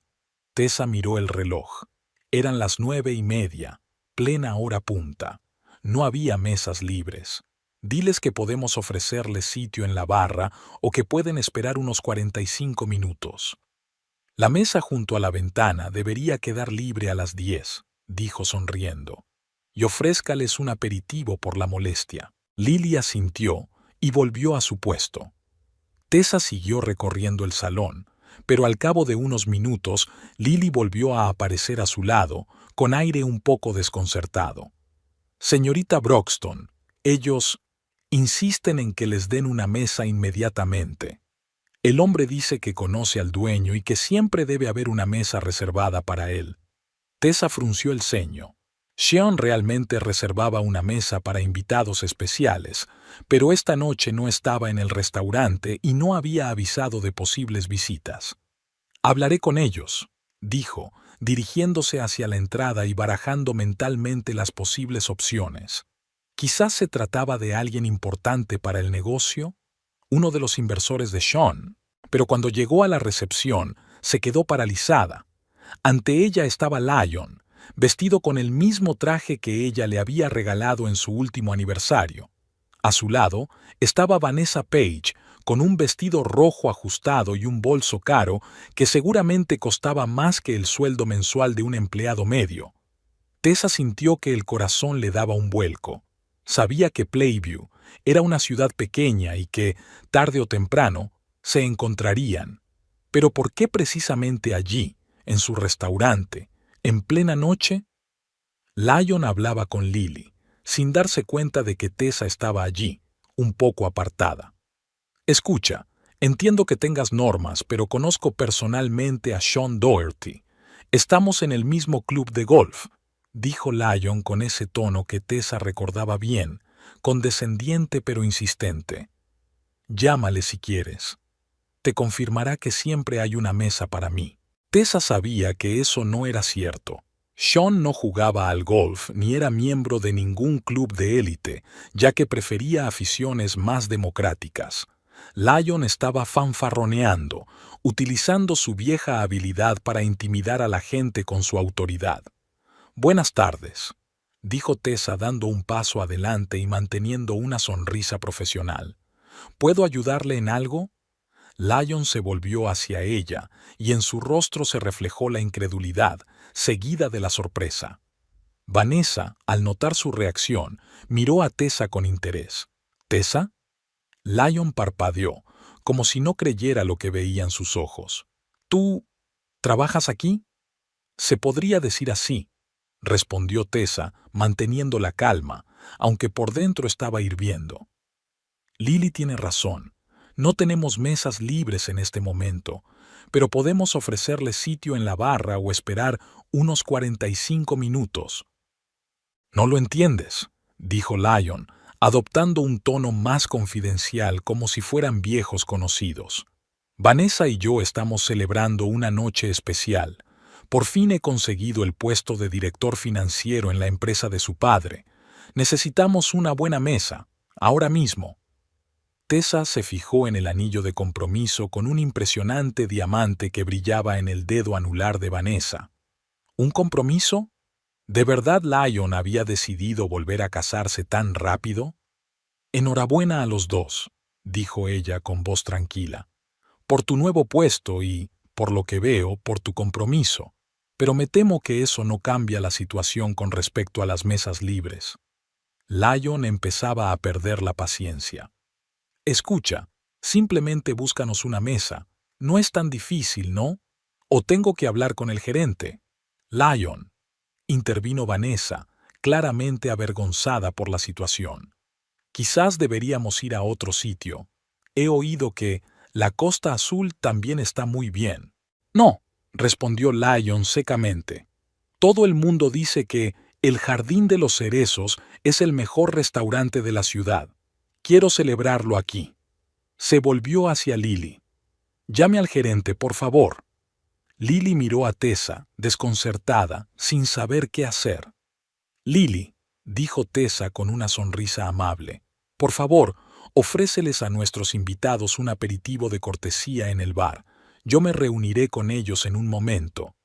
Tessa miró el reloj. Eran las 9:30, plena hora punta. No había mesas libres. «Diles que podemos ofrecerles sitio en la barra o que pueden esperar unos 45 minutos. La mesa junto a la ventana debería quedar libre a las 10», dijo sonriendo. «Y ofrézcales un aperitivo por la molestia». Lily asintió y volvió a su puesto. Tessa siguió recorriendo el salón, pero al cabo de unos minutos Lily volvió a aparecer a su lado, con aire un poco desconcertado. «Señorita Broxton, ellos insisten en que les den una mesa inmediatamente. El hombre dice que conoce al dueño y que siempre debe haber una mesa reservada para él». Tessa frunció el ceño. Sean realmente reservaba una mesa para invitados especiales, pero esta noche no estaba en el restaurante y no había avisado de posibles visitas. «Hablaré con ellos», dijo, dirigiéndose hacia la entrada y barajando mentalmente las posibles opciones. Quizás se trataba de alguien importante para el negocio, uno de los inversores de Sean, pero cuando llegó a la recepción se quedó paralizada. Ante ella estaba Lyon, vestido con el mismo traje que ella le había regalado en su último aniversario. A su lado estaba Vanessa Page, con un vestido rojo ajustado y un bolso caro que seguramente costaba más que el sueldo mensual de un empleado medio. Tessa sintió que el corazón le daba un vuelco. Sabía que Plainview era una ciudad pequeña y que, tarde o temprano, se encontrarían. Pero ¿por qué precisamente allí, en su restaurante, en plena noche? Lyon hablaba con Lily, sin darse cuenta de que Tessa estaba allí, un poco apartada. «Escucha, entiendo que tengas normas, pero conozco personalmente a Sean Doherty. Estamos en el mismo club de golf», dijo Lyon con ese tono que Tessa recordaba bien, condescendiente pero insistente. «Llámale si quieres. Te confirmará que siempre hay una mesa para mí». Tessa sabía que eso no era cierto. Sean no jugaba al golf ni era miembro de ningún club de élite, ya que prefería aficiones más democráticas. Lyon estaba fanfarroneando, utilizando su vieja habilidad para intimidar a la gente con su autoridad. «Buenas tardes», dijo Tessa dando un paso adelante y manteniendo una sonrisa profesional. «¿Puedo ayudarle en algo?» Lyon se volvió hacia ella y en su rostro se reflejó la incredulidad, seguida de la sorpresa. Vanessa, al notar su reacción, miró a Tessa con interés. ¿Tessa? Lyon parpadeó, como si no creyera lo que veían sus ojos. ¿Tú trabajas aquí? Se podría decir así, respondió Tessa, manteniendo la calma, aunque por dentro estaba hirviendo. Lily tiene razón. No tenemos mesas libres en este momento, pero podemos ofrecerle sitio en la barra o esperar unos 45 minutos. No lo entiendes, dijo Lyon, adoptando un tono más confidencial como si fueran viejos conocidos. Vanessa y yo estamos celebrando una noche especial. Por fin he conseguido el puesto de director financiero en la empresa de su padre. Necesitamos una buena mesa, ahora mismo. Tessa se fijó en el anillo de compromiso con un impresionante diamante que brillaba en el dedo anular de Vanessa. ¿Un compromiso? ¿De verdad Lyon había decidido volver a casarse tan rápido? Enhorabuena a los dos, dijo ella con voz tranquila, por tu nuevo puesto y, por lo que veo, por tu compromiso. Pero me temo que eso no cambia la situación con respecto a las mesas libres. Lyon empezaba a perder la paciencia. Escucha, simplemente búscanos una mesa. No es tan difícil, ¿no? ¿O tengo que hablar con el gerente? Lyon, intervino Vanessa, claramente avergonzada por la situación. Quizás deberíamos ir a otro sitio. He oído que la Costa Azul también está muy bien. No, respondió Lyon secamente. Todo el mundo dice que el Jardín de los Cerezos es el mejor restaurante de la ciudad. Quiero celebrarlo aquí. Se volvió hacia Lily. Llame al gerente, por favor. Lily miró a Tessa, desconcertada, sin saber qué hacer. Lily, dijo Tessa con una sonrisa amable, por favor, ofréceles a nuestros invitados un aperitivo de cortesía en el bar. Yo me reuniré con ellos en un momento.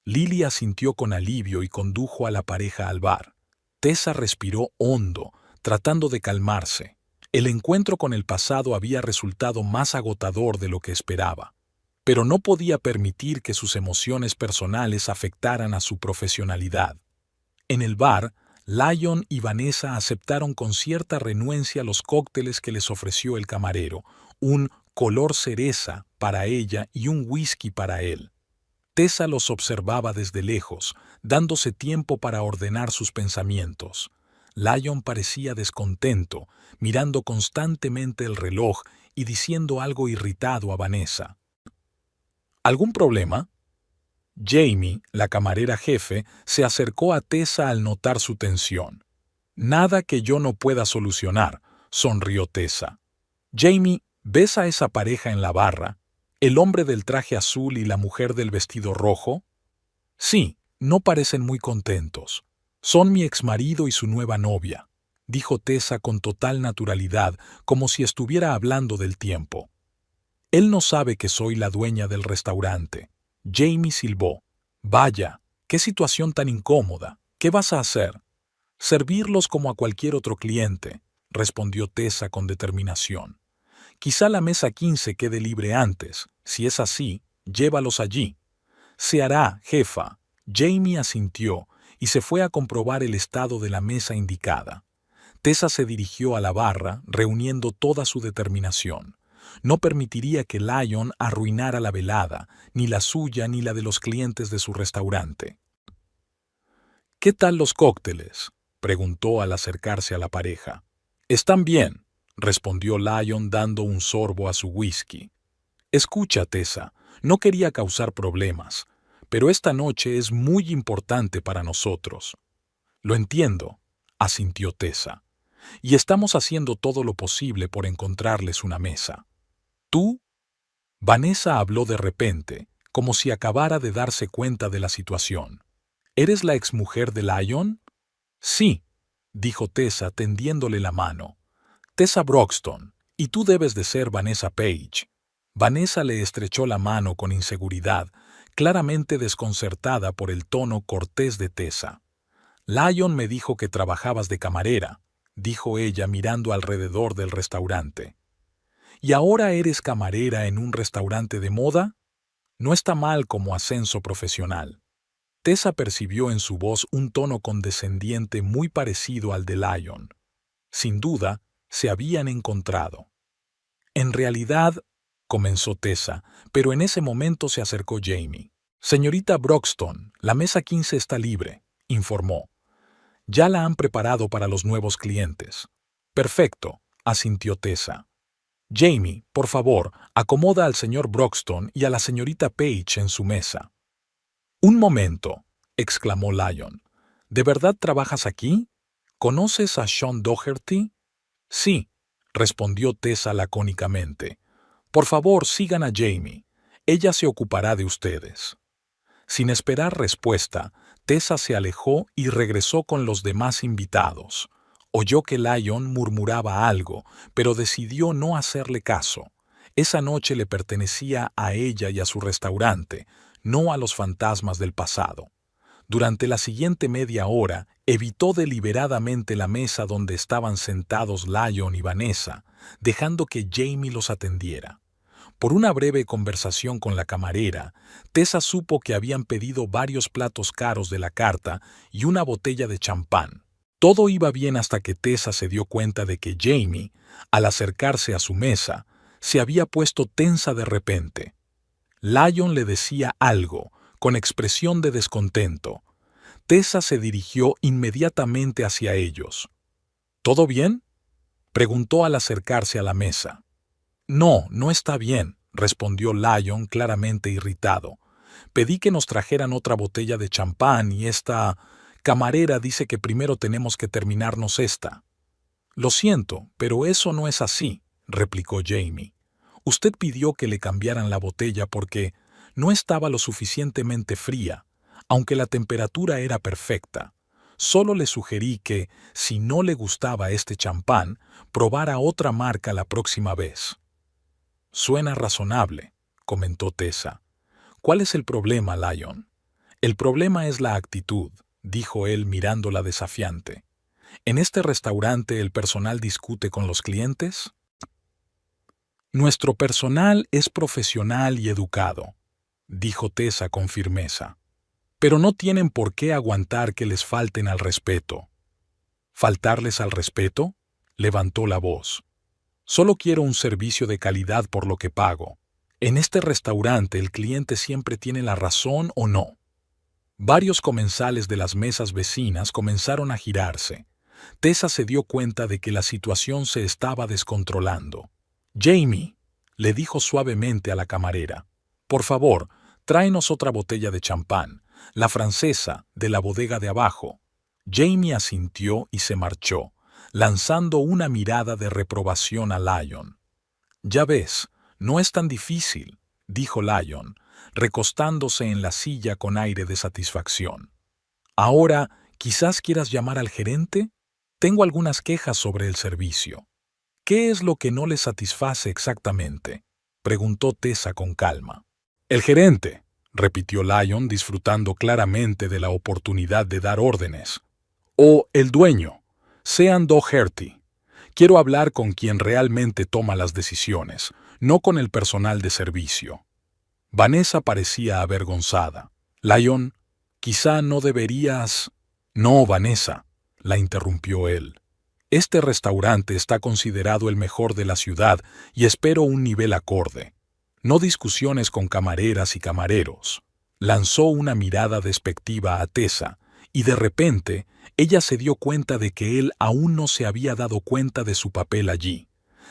Lily asintió con alivio y condujo a la pareja al bar. Tessa respiró hondo, tratando de calmarse. El encuentro con el pasado había resultado más agotador de lo que esperaba, pero no podía permitir que sus emociones personales afectaran a su profesionalidad. En el bar, Lyon y Vanessa aceptaron con cierta renuencia los cócteles que les ofreció el camarero, un color cereza para ella y un whisky para él. Tessa los observaba desde lejos, dándose tiempo para ordenar sus pensamientos. Lyon parecía descontento, mirando constantemente el reloj y diciendo algo irritado a Vanessa. ¿Algún problema? Jamie, la camarera jefe, se acercó a Tessa al notar su tensión. Nada que yo no pueda solucionar, sonrió Tessa. Jamie, ¿ves a esa pareja en la barra? ¿El hombre del traje azul y la mujer del vestido rojo? Sí, no parecen muy contentos. Son mi exmarido y su nueva novia, dijo Tessa con total naturalidad, como si estuviera hablando del tiempo. Él no sabe que soy la dueña del restaurante. Jamie silbó. Vaya, qué situación tan incómoda. ¿Qué vas a hacer? Servirlos como a cualquier otro cliente, respondió Tessa con determinación. Quizá la mesa 15 quede libre antes. Si es así, llévalos allí. Se hará, jefa. Jamie asintió y se fue a comprobar el estado de la mesa indicada. Tessa se dirigió a la barra, reuniendo toda su determinación. No permitiría que Lyon arruinara la velada, ni la suya ni la de los clientes de su restaurante. ¿Qué tal los cócteles?, preguntó al acercarse a la pareja. Están bien, respondió Lyon dando un sorbo a su whisky. Escucha, Tessa, no quería causar problemas, pero esta noche es muy importante para nosotros. Lo entiendo, asintió Tessa, y estamos haciendo todo lo posible por encontrarles una mesa. ¿Tú? Vanessa habló de repente, como si acabara de darse cuenta de la situación. ¿Eres la exmujer de Lyon? Sí, dijo Tessa tendiéndole la mano. Tessa Broxton, y tú debes de ser Vanessa Page. Vanessa le estrechó la mano con inseguridad, claramente desconcertada por el tono cortés de Tessa. Lyon me dijo que trabajabas de camarera, dijo ella mirando alrededor del restaurante. ¿Y ahora eres camarera en un restaurante de moda? No está mal como ascenso profesional. Tessa percibió en su voz un tono condescendiente muy parecido al de Lyon. Sin duda, se habían encontrado. En realidad, comenzó Tessa, pero en ese momento se acercó Jamie. Señorita Broxton, la mesa 15 está libre, informó. Ya la han preparado para los nuevos clientes. Perfecto, asintió Tessa. Jamie, por favor, acomoda al señor Broxton y a la señorita Page en su mesa. Un momento, exclamó Lyon. ¿De verdad trabajas aquí? ¿Conoces a Sean Doherty? Sí, respondió Tessa lacónicamente. Por favor, sigan a Jamie. Ella se ocupará de ustedes. Sin esperar respuesta, Tessa se alejó y regresó con los demás invitados. Oyó que Lyon murmuraba algo, pero decidió no hacerle caso. Esa noche le pertenecía a ella y a su restaurante, no a los fantasmas del pasado. Durante la siguiente media hora, evitó deliberadamente la mesa donde estaban sentados Lyon y Vanessa, dejando que Jamie los atendiera. Por una breve conversación con la camarera, Tessa supo que habían pedido varios platos caros de la carta y una botella de champán. Todo iba bien hasta que Tessa se dio cuenta de que Jamie, al acercarse a su mesa, se había puesto tensa de repente. Lyon le decía algo, con expresión de descontento. Tessa se dirigió inmediatamente hacia ellos. ¿Todo bien?, preguntó al acercarse a la mesa. No, no está bien, respondió Lyon claramente irritado. Pedí que nos trajeran otra botella de champán y esta camarera dice que primero tenemos que terminarnos esta. Lo siento, pero eso no es así, replicó Jamie. Usted pidió que le cambiaran la botella porque no estaba lo suficientemente fría, aunque la temperatura era perfecta. Solo le sugerí que, si no le gustaba este champán, probara otra marca la próxima vez. Suena razonable, comentó Tessa. ¿Cuál es el problema, Lyon? El problema es la actitud, dijo él mirándola desafiante. ¿En este restaurante el personal discute con los clientes? Nuestro personal es profesional y educado, dijo Tessa con firmeza. Pero no tienen por qué aguantar que les falten al respeto. ¿Faltarles al respeto? Levantó la voz. Solo quiero un servicio de calidad por lo que pago. En este restaurante el cliente siempre tiene la razón o no. Varios comensales de las mesas vecinas comenzaron a girarse. Tessa se dio cuenta de que la situación se estaba descontrolando. Jamie, le dijo suavemente a la camarera, por favor, tráenos otra botella de champán, la francesa, de la bodega de abajo. Jamie asintió y se marchó, lanzando una mirada de reprobación a Lyon. Ya ves, no es tan difícil, dijo Lyon, recostándose en la silla con aire de satisfacción. Ahora, quizás quieras llamar al gerente. Tengo algunas quejas sobre el servicio. ¿Qué es lo que no le satisface exactamente?, preguntó Tessa con calma. El gerente, repitió Lyon disfrutando claramente de la oportunidad de dar órdenes. O el dueño, Sean Doherty. Quiero hablar con quien realmente toma las decisiones, no con el personal de servicio. Vanessa parecía avergonzada. Lyon, quizá no deberías... No, Vanessa, la interrumpió él. Este restaurante está considerado el mejor de la ciudad y espero un nivel acorde. No discusiones con camareras y camareros. Lanzó una mirada despectiva a Tessa, y de repente ella se dio cuenta de que él aún no se había dado cuenta de su papel allí.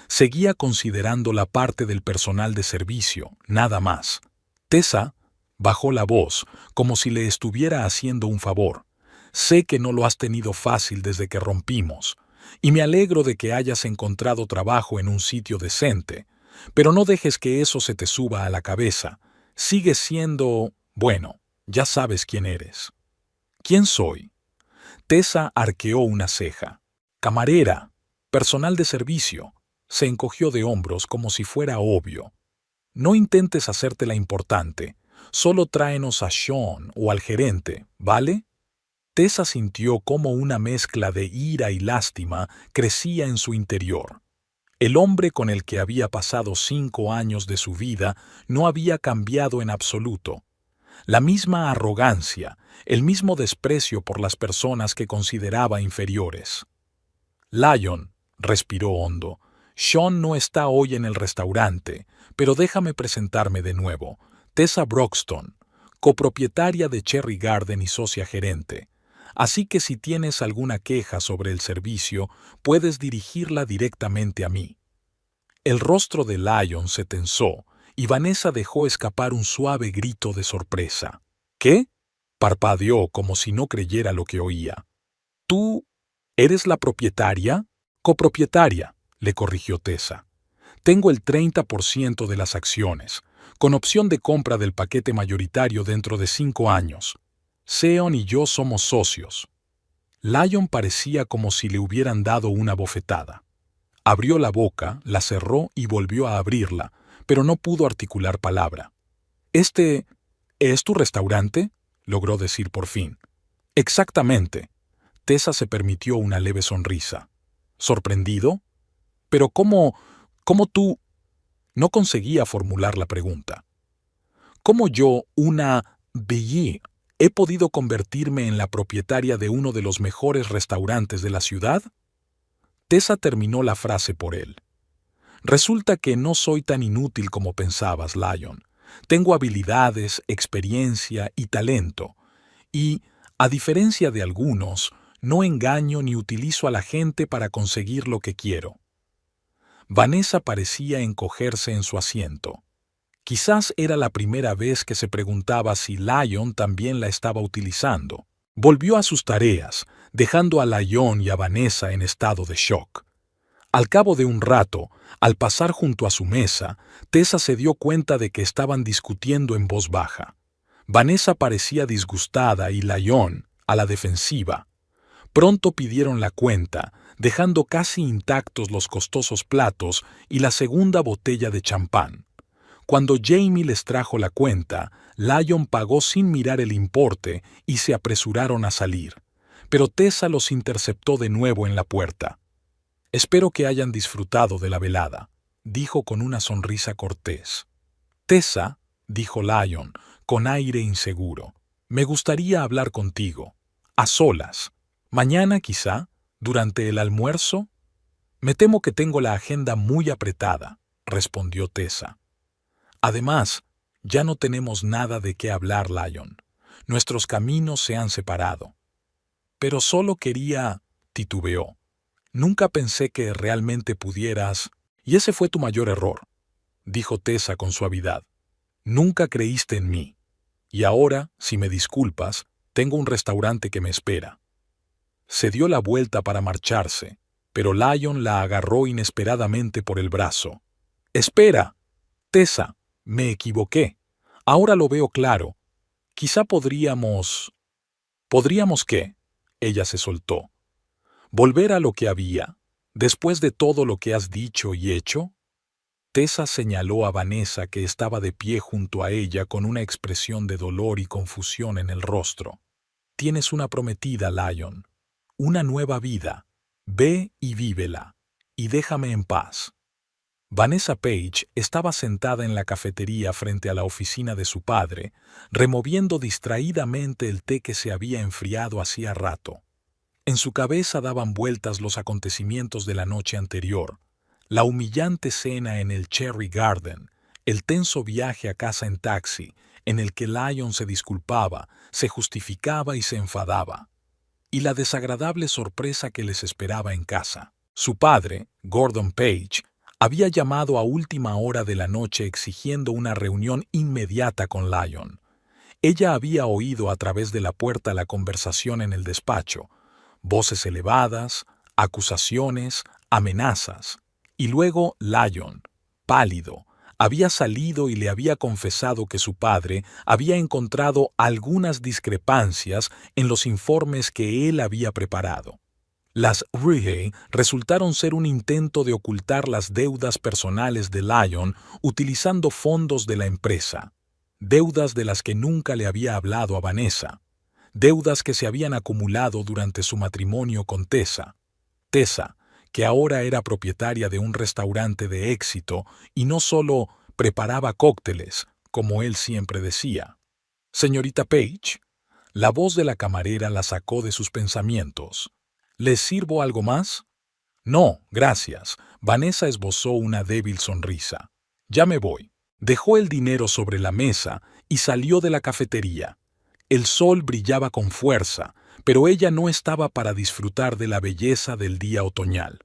Seguía considerando la parte del personal de servicio, nada más. Tessa bajó la voz, como si le estuviera haciendo un favor. Sé que no lo has tenido fácil desde que rompimos, y me alegro de que hayas encontrado trabajo en un sitio decente, pero no dejes que eso se te suba a la cabeza. Sigues siendo... bueno, ya sabes quién eres. ¿Quién soy? Tessa arqueó una ceja. Camarera, personal de servicio. Se encogió de hombros como si fuera obvio. No intentes hacértela importante. Solo tráenos a Sean o al gerente, ¿vale? Tessa sintió cómo una mezcla de ira y lástima crecía en su interior. El hombre con el que había pasado 5 años de su vida no había cambiado en absoluto. La misma arrogancia, el mismo desprecio por las personas que consideraba inferiores. Lion, respiró hondo. Sean no está hoy en el restaurante, pero déjame presentarme de nuevo. Tessa Broxton, copropietaria de Cherry Garden y socia gerente. Así que si tienes alguna queja sobre el servicio, puedes dirigirla directamente a mí. El rostro de Lion se tensó y Vanessa dejó escapar un suave grito de sorpresa. ¿Qué? Parpadeó como si no creyera lo que oía. ¿Tú eres la propietaria? Copropietaria, le corrigió Tessa. Tengo el 30% de las acciones, con opción de compra del paquete mayoritario dentro de 5 años. Seon y yo somos socios. Lion parecía como si le hubieran dado una bofetada. Abrió la boca, la cerró y volvió a abrirla, pero no pudo articular palabra. «¿Este es tu restaurante?», logró decir por fin. «Exactamente». Tessa se permitió una leve sonrisa. ¿Sorprendido? «¿Pero cómo tú...?» No conseguía formular la pregunta. ¿Cómo yo, una Belli, he podido convertirme en la propietaria de uno de los mejores restaurantes de la ciudad? Tessa terminó la frase por él. Resulta que no soy tan inútil como pensabas, Lion. Tengo habilidades, experiencia y talento. Y, a diferencia de algunos, no engaño ni utilizo a la gente para conseguir lo que quiero. Vanessa parecía encogerse en su asiento. Quizás era la primera vez que se preguntaba si Lion también la estaba utilizando. Volvió a sus tareas, dejando a Lion y a Vanessa en estado de shock. Al cabo de un rato, al pasar junto a su mesa, Tessa se dio cuenta de que estaban discutiendo en voz baja. Vanessa parecía disgustada y Lion, a la defensiva. Pronto pidieron la cuenta, dejando casi intactos los costosos platos y la segunda botella de champán. Cuando Jamie les trajo la cuenta, Lion pagó sin mirar el importe y se apresuraron a salir. Pero Tessa los interceptó de nuevo en la puerta. «Espero que hayan disfrutado de la velada», dijo con una sonrisa cortés. «Tessa», dijo Lion, con aire inseguro, «me gustaría hablar contigo. A solas. Mañana, quizá, durante el almuerzo». «Me temo que tengo la agenda muy apretada», respondió Tessa. «Además, ya no tenemos nada de qué hablar, Lion. Nuestros caminos se han separado». «Pero solo quería...», titubeó. «Nunca pensé que realmente pudieras...». «Y ese fue tu mayor error», dijo Tessa con suavidad. «Nunca creíste en mí. Y ahora, si me disculpas, tengo un restaurante que me espera». Se dio la vuelta para marcharse, pero Lion la agarró inesperadamente por el brazo. «Espera, Tessa, me equivoqué. Ahora lo veo claro. Quizá podríamos... ¿Podríamos qué?», ella se soltó. «¿Volver a lo que había, después de todo lo que has dicho y hecho?» Tessa señaló a Vanessa, que estaba de pie junto a ella con una expresión de dolor y confusión en el rostro. «Tienes una prometida, Lion. Una nueva vida. Ve y vívela. Y déjame en paz». Vanessa Page estaba sentada en la cafetería frente a la oficina de su padre, removiendo distraídamente el té que se había enfriado hacía rato. En su cabeza daban vueltas los acontecimientos de la noche anterior, la humillante cena en el Cherry Garden, el tenso viaje a casa en taxi, en el que Lion se disculpaba, se justificaba y se enfadaba, y la desagradable sorpresa que les esperaba en casa. Su padre, Gordon Page, había llamado a última hora de la noche exigiendo una reunión inmediata con Lion. Ella había oído a través de la puerta la conversación en el despacho, voces elevadas, acusaciones, amenazas. Y luego Lion, pálido, había salido y le había confesado que su padre había encontrado algunas discrepancias en los informes que él había preparado. Las Rihey resultaron ser un intento de ocultar las deudas personales de Lion utilizando fondos de la empresa, deudas de las que nunca le había hablado a Vanessa, deudas que se habían acumulado durante su matrimonio con Tessa. Tessa, que ahora era propietaria de un restaurante de éxito y no solo preparaba cócteles, como él siempre decía. Señorita Page, la voz de la camarera la sacó de sus pensamientos. ¿Les sirvo algo más? No, gracias. Vanessa esbozó una débil sonrisa. Ya me voy. Dejó el dinero sobre la mesa y salió de la cafetería. El sol brillaba con fuerza, pero ella no estaba para disfrutar de la belleza del día otoñal.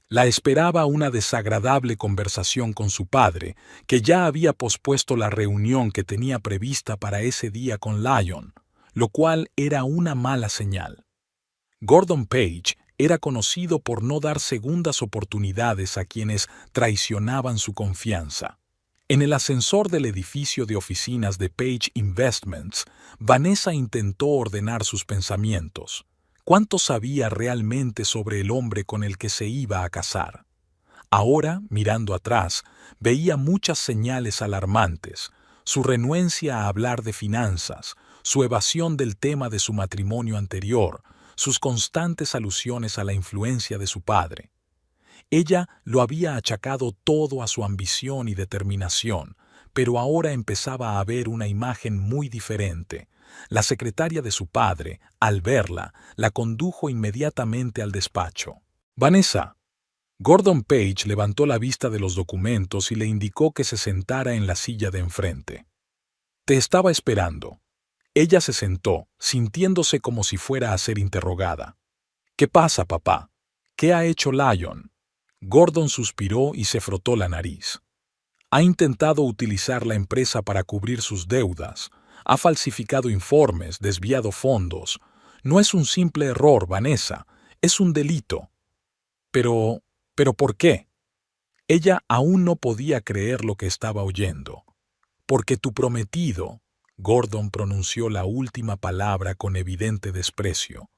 La esperaba una desagradable conversación con su padre, que ya había pospuesto la reunión que tenía prevista para ese día con Lyon, lo cual era una mala señal. Gordon Page era conocido por no dar segundas oportunidades a quienes traicionaban su confianza. En el ascensor del edificio de oficinas de Page Investments, Vanessa intentó ordenar sus pensamientos. ¿Cuánto sabía realmente sobre el hombre con el que se iba a casar? Ahora, mirando atrás, veía muchas señales alarmantes: su renuencia a hablar de finanzas, su evasión del tema de su matrimonio anterior, sus constantes alusiones a la influencia de su padre. Ella lo había achacado todo a su ambición y determinación, pero ahora empezaba a ver una imagen muy diferente. La secretaria de su padre, al verla, la condujo inmediatamente al despacho. «Vanessa». Gordon Page levantó la vista de los documentos y le indicó que se sentara en la silla de enfrente. «Te estaba esperando». Ella se sentó, sintiéndose como si fuera a ser interrogada. «¿Qué pasa, papá? ¿Qué ha hecho Lyon?» Gordon suspiró y se frotó la nariz. «Ha intentado utilizar la empresa para cubrir sus deudas. Ha falsificado informes, desviado fondos. No es un simple error, Vanessa. Es un delito». ¿Pero por qué? Ella aún no podía creer lo que estaba oyendo. «Porque tu prometido», Gordon pronunció la última palabra con evidente desprecio,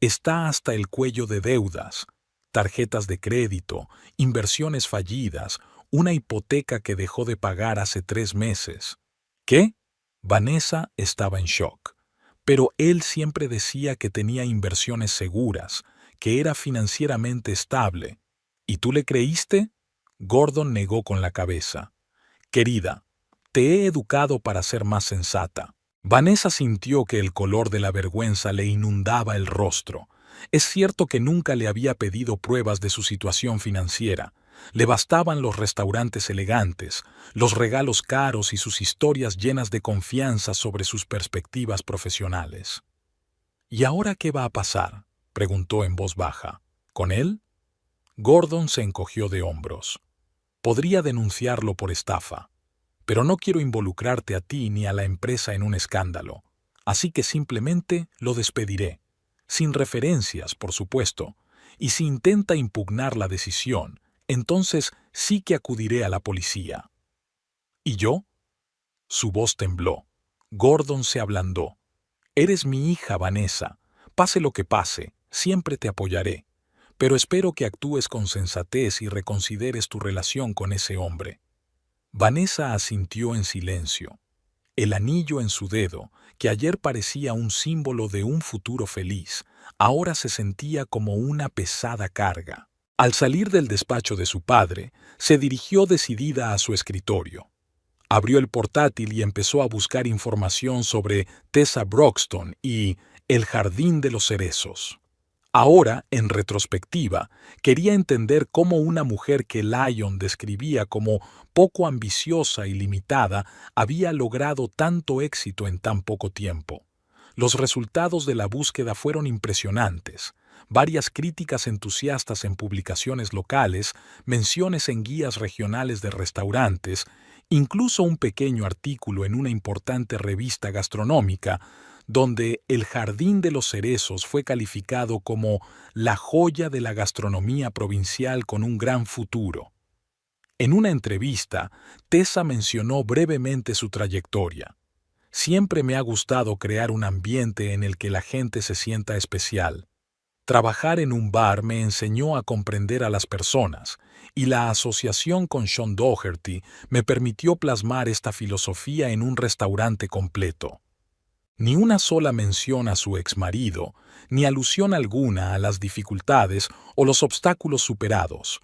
«está hasta el cuello de deudas, tarjetas de crédito, inversiones fallidas, una hipoteca que dejó de pagar hace 3 meses. ¿Qué?» Vanessa estaba en shock. Pero él siempre decía que tenía inversiones seguras, que era financieramente estable. ¿Y tú le creíste? Gordon negó con la cabeza. «Querida, te he educado para ser más sensata». Vanessa sintió que el color de la vergüenza le inundaba el rostro. Es cierto que nunca le había pedido pruebas de su situación financiera. Le bastaban los restaurantes elegantes, los regalos caros y sus historias llenas de confianza sobre sus perspectivas profesionales. «¿Y ahora qué va a pasar?», preguntó en voz baja. «¿Con él?». Gordon se encogió de hombros. «Podría denunciarlo por estafa, pero no quiero involucrarte a ti ni a la empresa en un escándalo, así que simplemente lo despediré, sin referencias, por supuesto, y si intenta impugnar la decisión, entonces sí que acudiré a la policía». «¿Y yo?». Su voz tembló. Gordon se ablandó. «Eres mi hija, Vanessa. Pase lo que pase, siempre te apoyaré. Pero espero que actúes con sensatez y reconsideres tu relación con ese hombre». Vanessa asintió en silencio. El anillo en su dedo, que ayer parecía un símbolo de un futuro feliz, ahora se sentía como una pesada carga. Al salir del despacho de su padre, se dirigió decidida a su escritorio. Abrió el portátil y empezó a buscar información sobre Tessa Broxton y El Jardín de los Cerezos. Ahora, en retrospectiva, quería entender cómo una mujer que Lyon describía como poco ambiciosa y limitada había logrado tanto éxito en tan poco tiempo. Los resultados de la búsqueda fueron impresionantes. Varias críticas entusiastas en publicaciones locales, menciones en guías regionales de restaurantes, incluso un pequeño artículo en una importante revista gastronómica, donde El Jardín de los Cerezos fue calificado como la joya de la gastronomía provincial con un gran futuro. En una entrevista, Tessa mencionó brevemente su trayectoria. «Siempre me ha gustado crear un ambiente en el que la gente se sienta especial. Trabajar en un bar me enseñó a comprender a las personas, y la asociación con Sean Doherty me permitió plasmar esta filosofía en un restaurante completo». Ni una sola mención a su exmarido, ni alusión alguna a las dificultades o los obstáculos superados.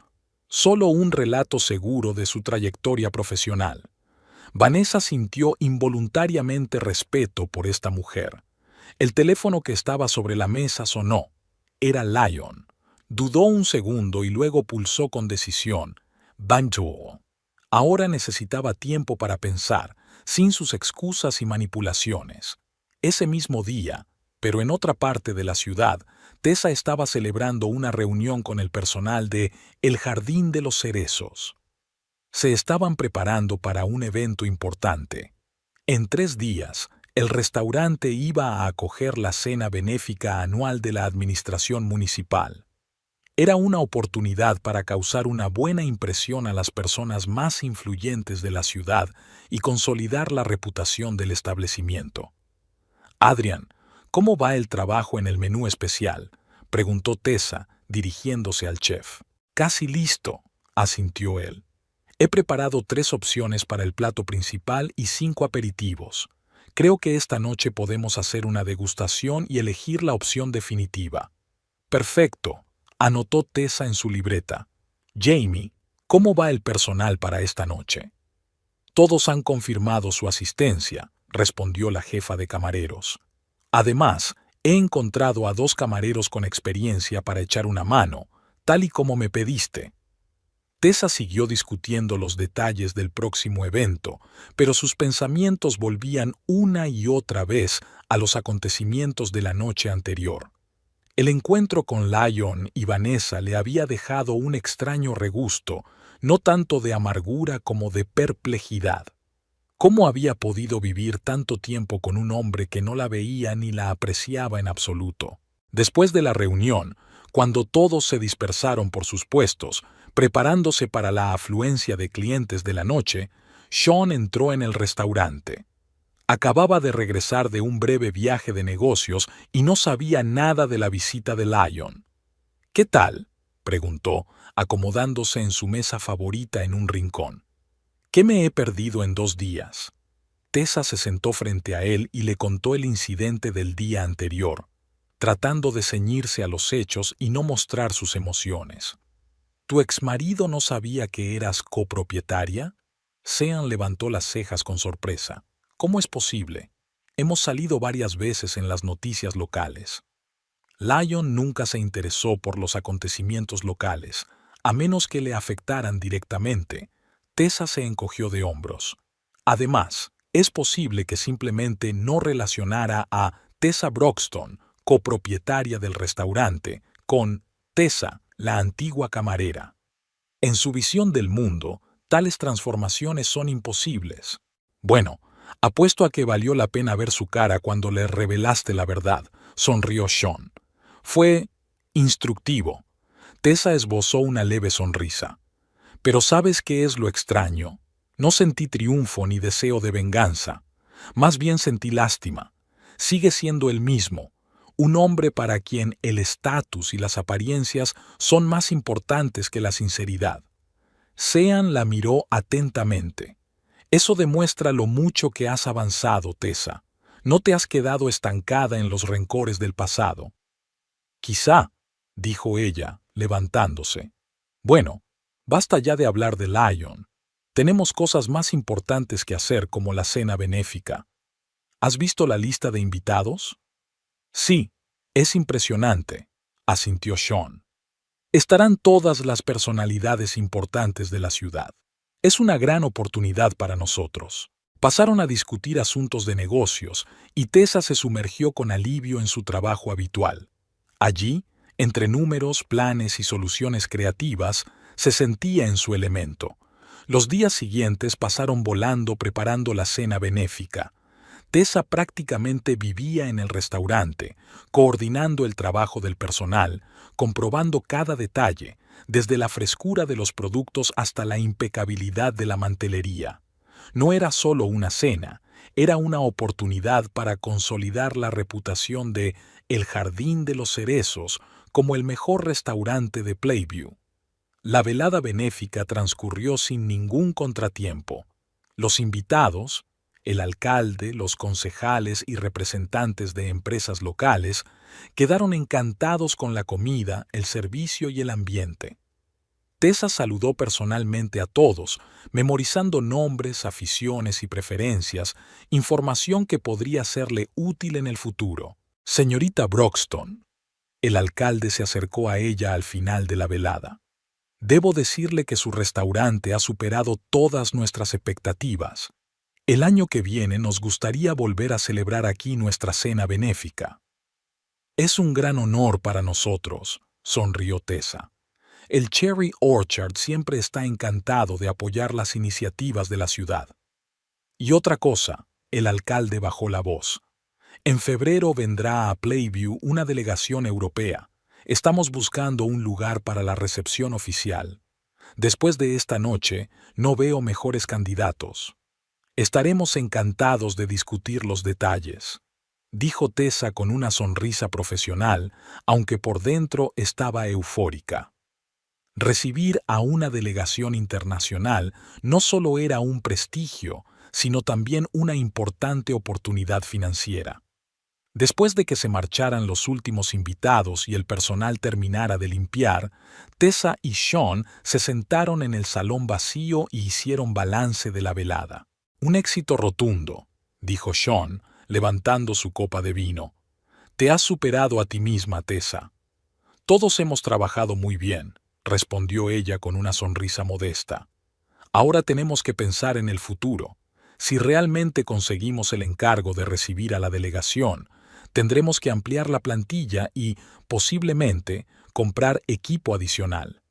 Solo un relato seguro de su trayectoria profesional. Vanessa sintió involuntariamente respeto por esta mujer. El teléfono que estaba sobre la mesa sonó. Era Lyon. Dudó un segundo y luego pulsó con decisión. Bonjour. Ahora necesitaba tiempo para pensar, sin sus excusas y manipulaciones. Ese mismo día, pero en otra parte de la ciudad, Tessa estaba celebrando una reunión con el personal de El Jardín de los Cerezos. Se estaban preparando para un evento importante. En 3 días, el restaurante iba a acoger la cena benéfica anual de la administración municipal. Era una oportunidad para causar una buena impresión a las personas más influyentes de la ciudad y consolidar la reputación del establecimiento. Adrian, ¿cómo va el trabajo en el menú especial?, preguntó Tessa, dirigiéndose al chef. Casi listo, asintió él. He preparado 3 opciones para el plato principal y 5 aperitivos. Creo que esta noche podemos hacer una degustación y elegir la opción definitiva. Perfecto, anotó Tessa en su libreta. Jamie, ¿cómo va el personal para esta noche? Todos han confirmado su asistencia, respondió la jefa de camareros. Además, he encontrado a 2 camareros con experiencia para echar una mano, tal y como me pediste. Tessa siguió discutiendo los detalles del próximo evento, pero sus pensamientos volvían una y otra vez a los acontecimientos de la noche anterior. El encuentro con Lyon y Vanessa le había dejado un extraño regusto, no tanto de amargura como de perplejidad. ¿Cómo había podido vivir tanto tiempo con un hombre que no la veía ni la apreciaba en absoluto? Después de la reunión, cuando todos se dispersaron por sus puestos, preparándose para la afluencia de clientes de la noche, Sean entró en el restaurante. Acababa de regresar de un breve viaje de negocios y no sabía nada de la visita de Lyon. ¿Qué tal?, preguntó, acomodándose en su mesa favorita en un rincón. ¿Qué me he perdido en 2 días? Tessa se sentó frente a él y le contó el incidente del día anterior, tratando de ceñirse a los hechos y no mostrar sus emociones. ¿Tu exmarido no sabía que eras copropietaria? Sean levantó las cejas con sorpresa. ¿Cómo es posible? Hemos salido varias veces en las noticias locales. Lyon nunca se interesó por los acontecimientos locales, a menos que le afectaran directamente. Tessa se encogió de hombros. Además, es posible que simplemente no relacionara a Tessa Broxton, copropietaria del restaurante, con Tessa, la antigua camarera. En su visión del mundo, tales transformaciones son imposibles. Bueno, apuesto a que valió la pena ver su cara cuando le revelaste la verdad, sonrió Sean. Fue instructivo. Tessa esbozó una leve sonrisa. Pero ¿sabes qué es lo extraño? No sentí triunfo ni deseo de venganza. Más bien sentí lástima. Sigue siendo el mismo. Un hombre para quien el estatus y las apariencias son más importantes que la sinceridad. Sean la miró atentamente. Eso demuestra lo mucho que has avanzado, Tessa. No te has quedado estancada en los rencores del pasado. Quizá, dijo ella, levantándose. Bueno, basta ya de hablar de Lyon. Tenemos cosas más importantes que hacer, como la cena benéfica. ¿Has visto la lista de invitados? Sí, es impresionante, asintió Sean. Estarán todas las personalidades importantes de la ciudad. Es una gran oportunidad para nosotros. Pasaron a discutir asuntos de negocios y Tessa se sumergió con alivio en su trabajo habitual. Allí, entre números, planes y soluciones creativas, se sentía en su elemento. Los días siguientes pasaron volando preparando la cena benéfica. Tessa prácticamente vivía en el restaurante, coordinando el trabajo del personal, comprobando cada detalle, desde la frescura de los productos hasta la impecabilidad de la mantelería. No era solo una cena, era una oportunidad para consolidar la reputación de El Jardín de los Cerezos como el mejor restaurante de Playview. La velada benéfica transcurrió sin ningún contratiempo. Los invitados, el alcalde, los concejales y representantes de empresas locales, quedaron encantados con la comida, el servicio y el ambiente. Tessa saludó personalmente a todos, memorizando nombres, aficiones y preferencias, información que podría serle útil en el futuro. Señorita Broxton. El alcalde se acercó a ella al final de la velada. Debo decirle que su restaurante ha superado todas nuestras expectativas. El año que viene nos gustaría volver a celebrar aquí nuestra cena benéfica. Es un gran honor para nosotros, sonrió Tessa. El Cherry Orchard siempre está encantado de apoyar las iniciativas de la ciudad. Y otra cosa, el alcalde bajó la voz. En febrero vendrá a Playview una delegación europea. Estamos buscando un lugar para la recepción oficial. Después de esta noche, no veo mejores candidatos. Estaremos encantados de discutir los detalles, dijo Tessa con una sonrisa profesional, aunque por dentro estaba eufórica. Recibir a una delegación internacional no solo era un prestigio, sino también una importante oportunidad financiera. Después de que se marcharan los últimos invitados y el personal terminara de limpiar, Tessa y Sean se sentaron en el salón vacío y hicieron balance de la velada. Un éxito rotundo, dijo Sean, levantando su copa de vino. Te has superado a ti misma, Tessa. Todos hemos trabajado muy bien, respondió ella con una sonrisa modesta. Ahora tenemos que pensar en el futuro. Si realmente conseguimos el encargo de recibir a la delegación, tendremos que ampliar la plantilla y, posiblemente, comprar equipo adicional.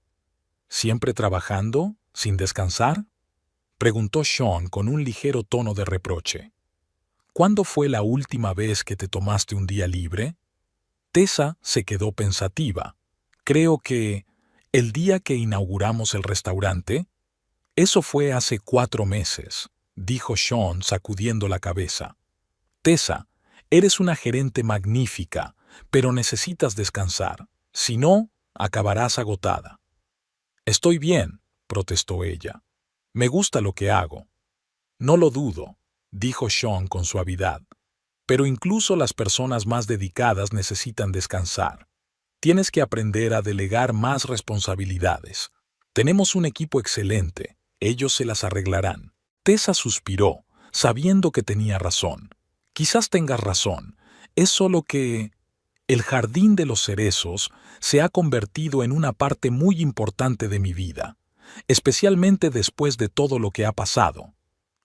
¿Siempre trabajando, sin descansar?, preguntó Sean con un ligero tono de reproche. ¿Cuándo fue la última vez que te tomaste un día libre? Tessa se quedó pensativa. Creo que el día que inauguramos el restaurante. Eso fue hace 4 meses, dijo Sean sacudiendo la cabeza. Tessa, eres una gerente magnífica, pero necesitas descansar. Si no, acabarás agotada. Estoy bien, protestó ella. Me gusta lo que hago. No lo dudo, dijo Sean con suavidad. Pero incluso las personas más dedicadas necesitan descansar. Tienes que aprender a delegar más responsabilidades. Tenemos un equipo excelente. Ellos se las arreglarán. Tessa suspiró, sabiendo que tenía razón. Quizás tengas razón. Es solo que el jardín de los cerezos se ha convertido en una parte muy importante de mi vida, especialmente después de todo lo que ha pasado.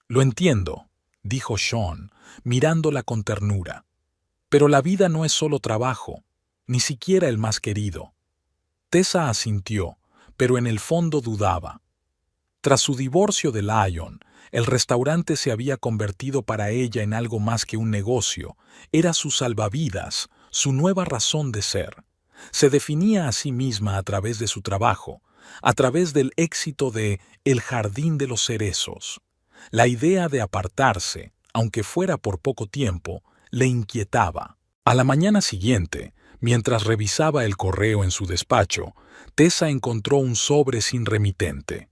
Lo entiendo, dijo Sean, mirándola con ternura. Pero la vida no es solo trabajo, ni siquiera el más querido. Tessa asintió, pero en el fondo dudaba. Tras su divorcio de Lyon, el restaurante se había convertido para ella en algo más que un negocio. Era su salvavidas, su nueva razón de ser. Se definía a sí misma a través de su trabajo, a través del éxito de El Jardín de los Cerezos. La idea de apartarse, aunque fuera por poco tiempo, le inquietaba. A la mañana siguiente, mientras revisaba el correo en su despacho, Tessa encontró un sobre sin remitente.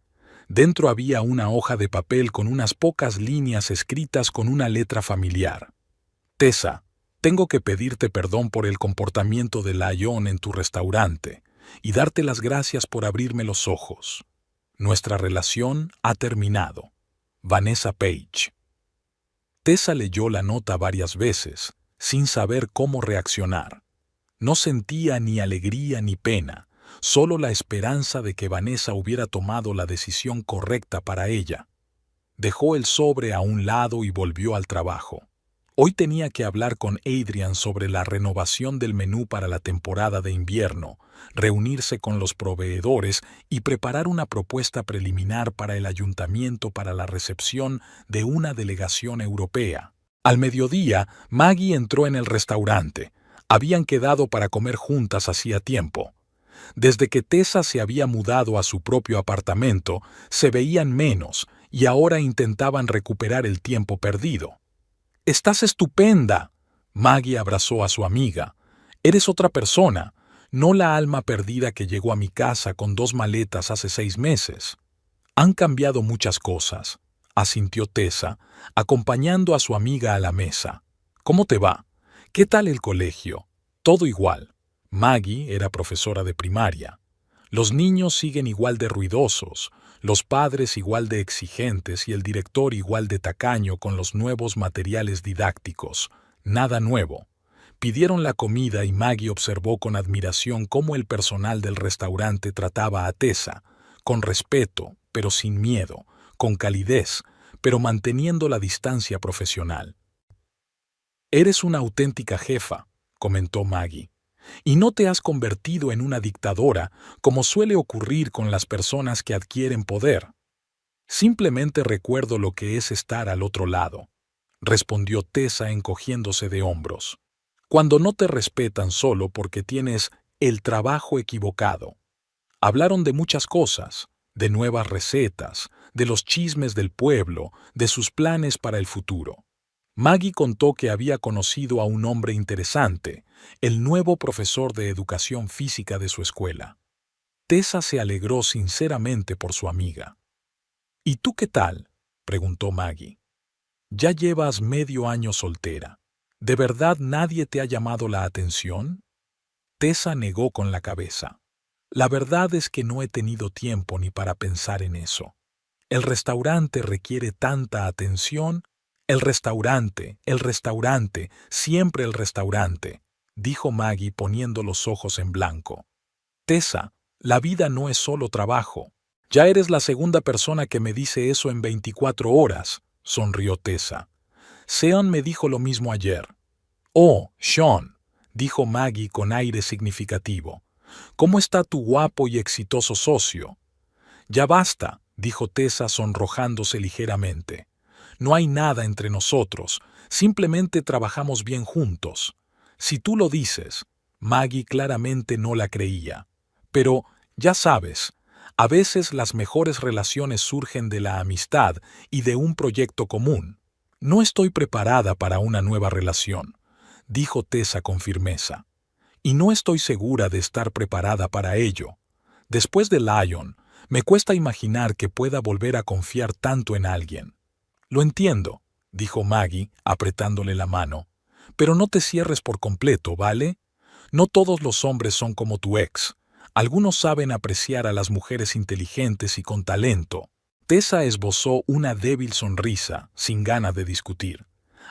Dentro había una hoja de papel con unas pocas líneas escritas con una letra familiar. Tessa, tengo que pedirte perdón por el comportamiento de Lyon en tu restaurante y darte las gracias por abrirme los ojos. Nuestra relación ha terminado. Vanessa Page. Tessa leyó la nota varias veces, sin saber cómo reaccionar. No sentía ni alegría ni pena, solo la esperanza de que Vanessa hubiera tomado la decisión correcta para ella. Dejó el sobre a un lado y volvió al trabajo. Hoy tenía que hablar con Adrian sobre la renovación del menú para la temporada de invierno, reunirse con los proveedores y preparar una propuesta preliminar para el ayuntamiento para la recepción de una delegación europea. Al mediodía, Maggie entró en el restaurante. Habían quedado para comer juntas hacía tiempo. Desde que Tessa se había mudado a su propio apartamento, se veían menos y ahora intentaban recuperar el tiempo perdido. «¡Estás estupenda!», Maggie abrazó a su amiga. «Eres otra persona, no la alma perdida que llegó a mi casa con 2 maletas hace 6 meses». «Han cambiado muchas cosas», asintió Tessa, acompañando a su amiga a la mesa. «¿Cómo te va? ¿Qué tal el colegio?» «Todo igual». Maggie era profesora de primaria. Los niños siguen igual de ruidosos, los padres igual de exigentes y el director igual de tacaño con los nuevos materiales didácticos. Nada nuevo. Pidieron la comida y Maggie observó con admiración cómo el personal del restaurante trataba a Tessa, con respeto, pero sin miedo, con calidez, pero manteniendo la distancia profesional. «Eres una auténtica jefa», comentó Maggie, «y no te has convertido en una dictadora como suele ocurrir con las personas que adquieren poder». «Simplemente recuerdo lo que es estar al otro lado», respondió Tessa encogiéndose de hombros. «Cuando no te respetan solo porque tienes el trabajo equivocado». Hablaron de muchas cosas, de nuevas recetas, de los chismes del pueblo, de sus planes para el futuro. Maggie contó que había conocido a un hombre interesante, el nuevo profesor de educación física de su escuela. Tessa se alegró sinceramente por su amiga. «¿Y tú qué tal?», preguntó Maggie. «Ya llevas medio año soltera. ¿De verdad nadie te ha llamado la atención?». Tessa negó con la cabeza. «La verdad es que no he tenido tiempo ni para pensar en eso. El restaurante requiere tanta atención». «El restaurante, siempre el restaurante», dijo Maggie poniendo los ojos en blanco. «Tessa, la vida no es solo trabajo». «Ya eres la segunda persona que me dice eso en 24 horas», sonrió Tessa. «Sean me dijo lo mismo ayer». «Oh, Sean», dijo Maggie con aire significativo. «¿Cómo está tu guapo y exitoso socio?». «Ya basta», dijo Tessa sonrojándose ligeramente. «No hay nada entre nosotros, simplemente trabajamos bien juntos». «Si tú lo dices». Maggie claramente no la creía. «Pero, ya sabes, a veces las mejores relaciones surgen de la amistad y de un proyecto común». «No estoy preparada para una nueva relación», dijo Tessa con firmeza. «Y no estoy segura de estar preparada para ello. Después de Lyon, me cuesta imaginar que pueda volver a confiar tanto en alguien». «Lo entiendo», dijo Maggie, apretándole la mano. «Pero no te cierres por completo, ¿vale? No todos los hombres son como tu ex. Algunos saben apreciar a las mujeres inteligentes y con talento». Tessa esbozó una débil sonrisa, sin ganas de discutir.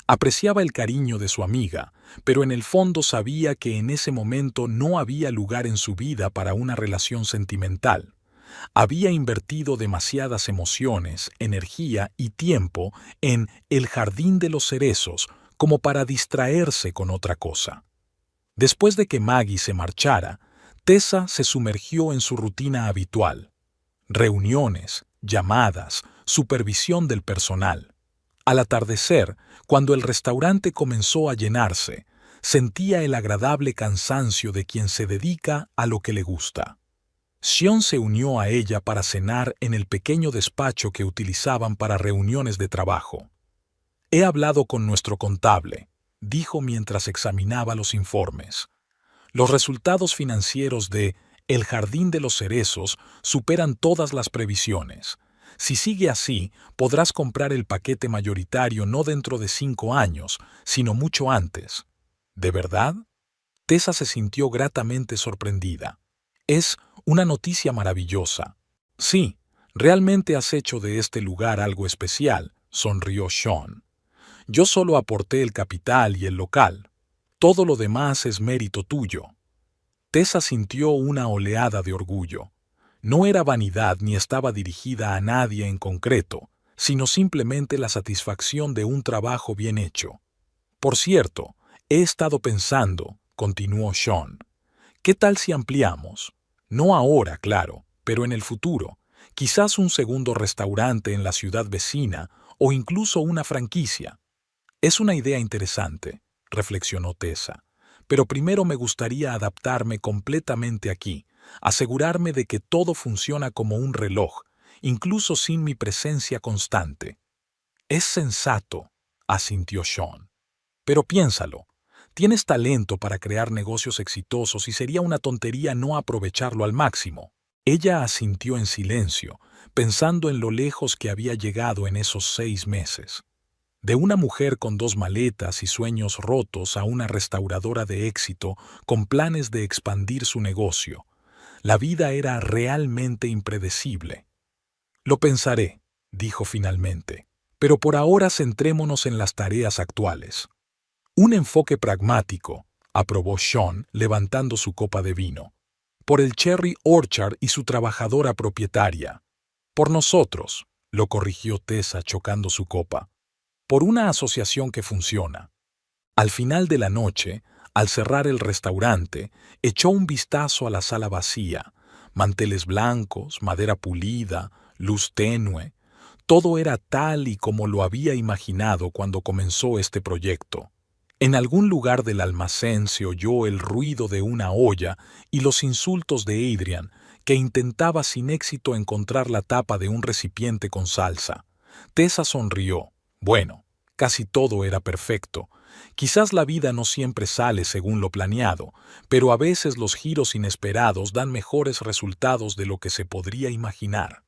Apreciaba el cariño de su amiga, pero en el fondo sabía que en ese momento no había lugar en su vida para una relación sentimental. Había invertido demasiadas emociones, energía y tiempo en El Jardín de los Cerezos como para distraerse con otra cosa. Después de que Maggie se marchara, Tessa se sumergió en su rutina habitual. Reuniones, llamadas, supervisión del personal. Al atardecer, cuando el restaurante comenzó a llenarse, sentía el agradable cansancio de quien se dedica a lo que le gusta. Sean se unió a ella para cenar en el pequeño despacho que utilizaban para reuniones de trabajo. «He hablado con nuestro contable», dijo mientras examinaba los informes. «Los resultados financieros de El Jardín de los Cerezos superan todas las previsiones. Si sigue así, podrás comprar el paquete mayoritario no dentro de 5 años, sino mucho antes». «¿De verdad?». Tessa se sintió gratamente sorprendida. «Es una noticia maravillosa». «Sí, realmente has hecho de este lugar algo especial», sonrió Sean. «Yo solo aporté el capital y el local. Todo lo demás es mérito tuyo». Tessa sintió una oleada de orgullo. No era vanidad ni estaba dirigida a nadie en concreto, sino simplemente la satisfacción de un trabajo bien hecho. «Por cierto, he estado pensando», continuó Sean, «¿qué tal si ampliamos? No ahora, claro, pero en el futuro. Quizás un segundo restaurante en la ciudad vecina o incluso una franquicia». «Es una idea interesante», reflexionó Tessa, «pero primero me gustaría adaptarme completamente aquí, asegurarme de que todo funciona como un reloj, incluso sin mi presencia constante». «Es sensato», asintió Sean. «Pero piénsalo. Tienes talento para crear negocios exitosos y sería una tontería no aprovecharlo al máximo». Ella asintió en silencio, pensando en lo lejos que había llegado en esos 6 meses. De una mujer con 2 maletas y sueños rotos a una restauradora de éxito con planes de expandir su negocio. La vida era realmente impredecible. Lo pensaré, dijo finalmente, pero por ahora centrémonos en las tareas actuales. Un enfoque pragmático, aprobó Sean levantando su copa de vino. Por el Cherry Orchard y su trabajadora propietaria. Por nosotros, lo corrigió Tessa chocando su copa. Por una asociación que funciona. Al final de la noche, al cerrar el restaurante, echó un vistazo a la sala vacía, manteles blancos, madera pulida, luz tenue. Todo era tal y como lo había imaginado cuando comenzó este proyecto. En algún lugar del almacén se oyó el ruido de una olla y los insultos de Adrian, que intentaba sin éxito encontrar la tapa de un recipiente con salsa. Tessa sonrió. Bueno, casi todo era perfecto. Quizás la vida no siempre sale según lo planeado, pero a veces los giros inesperados dan mejores resultados de lo que se podría imaginar.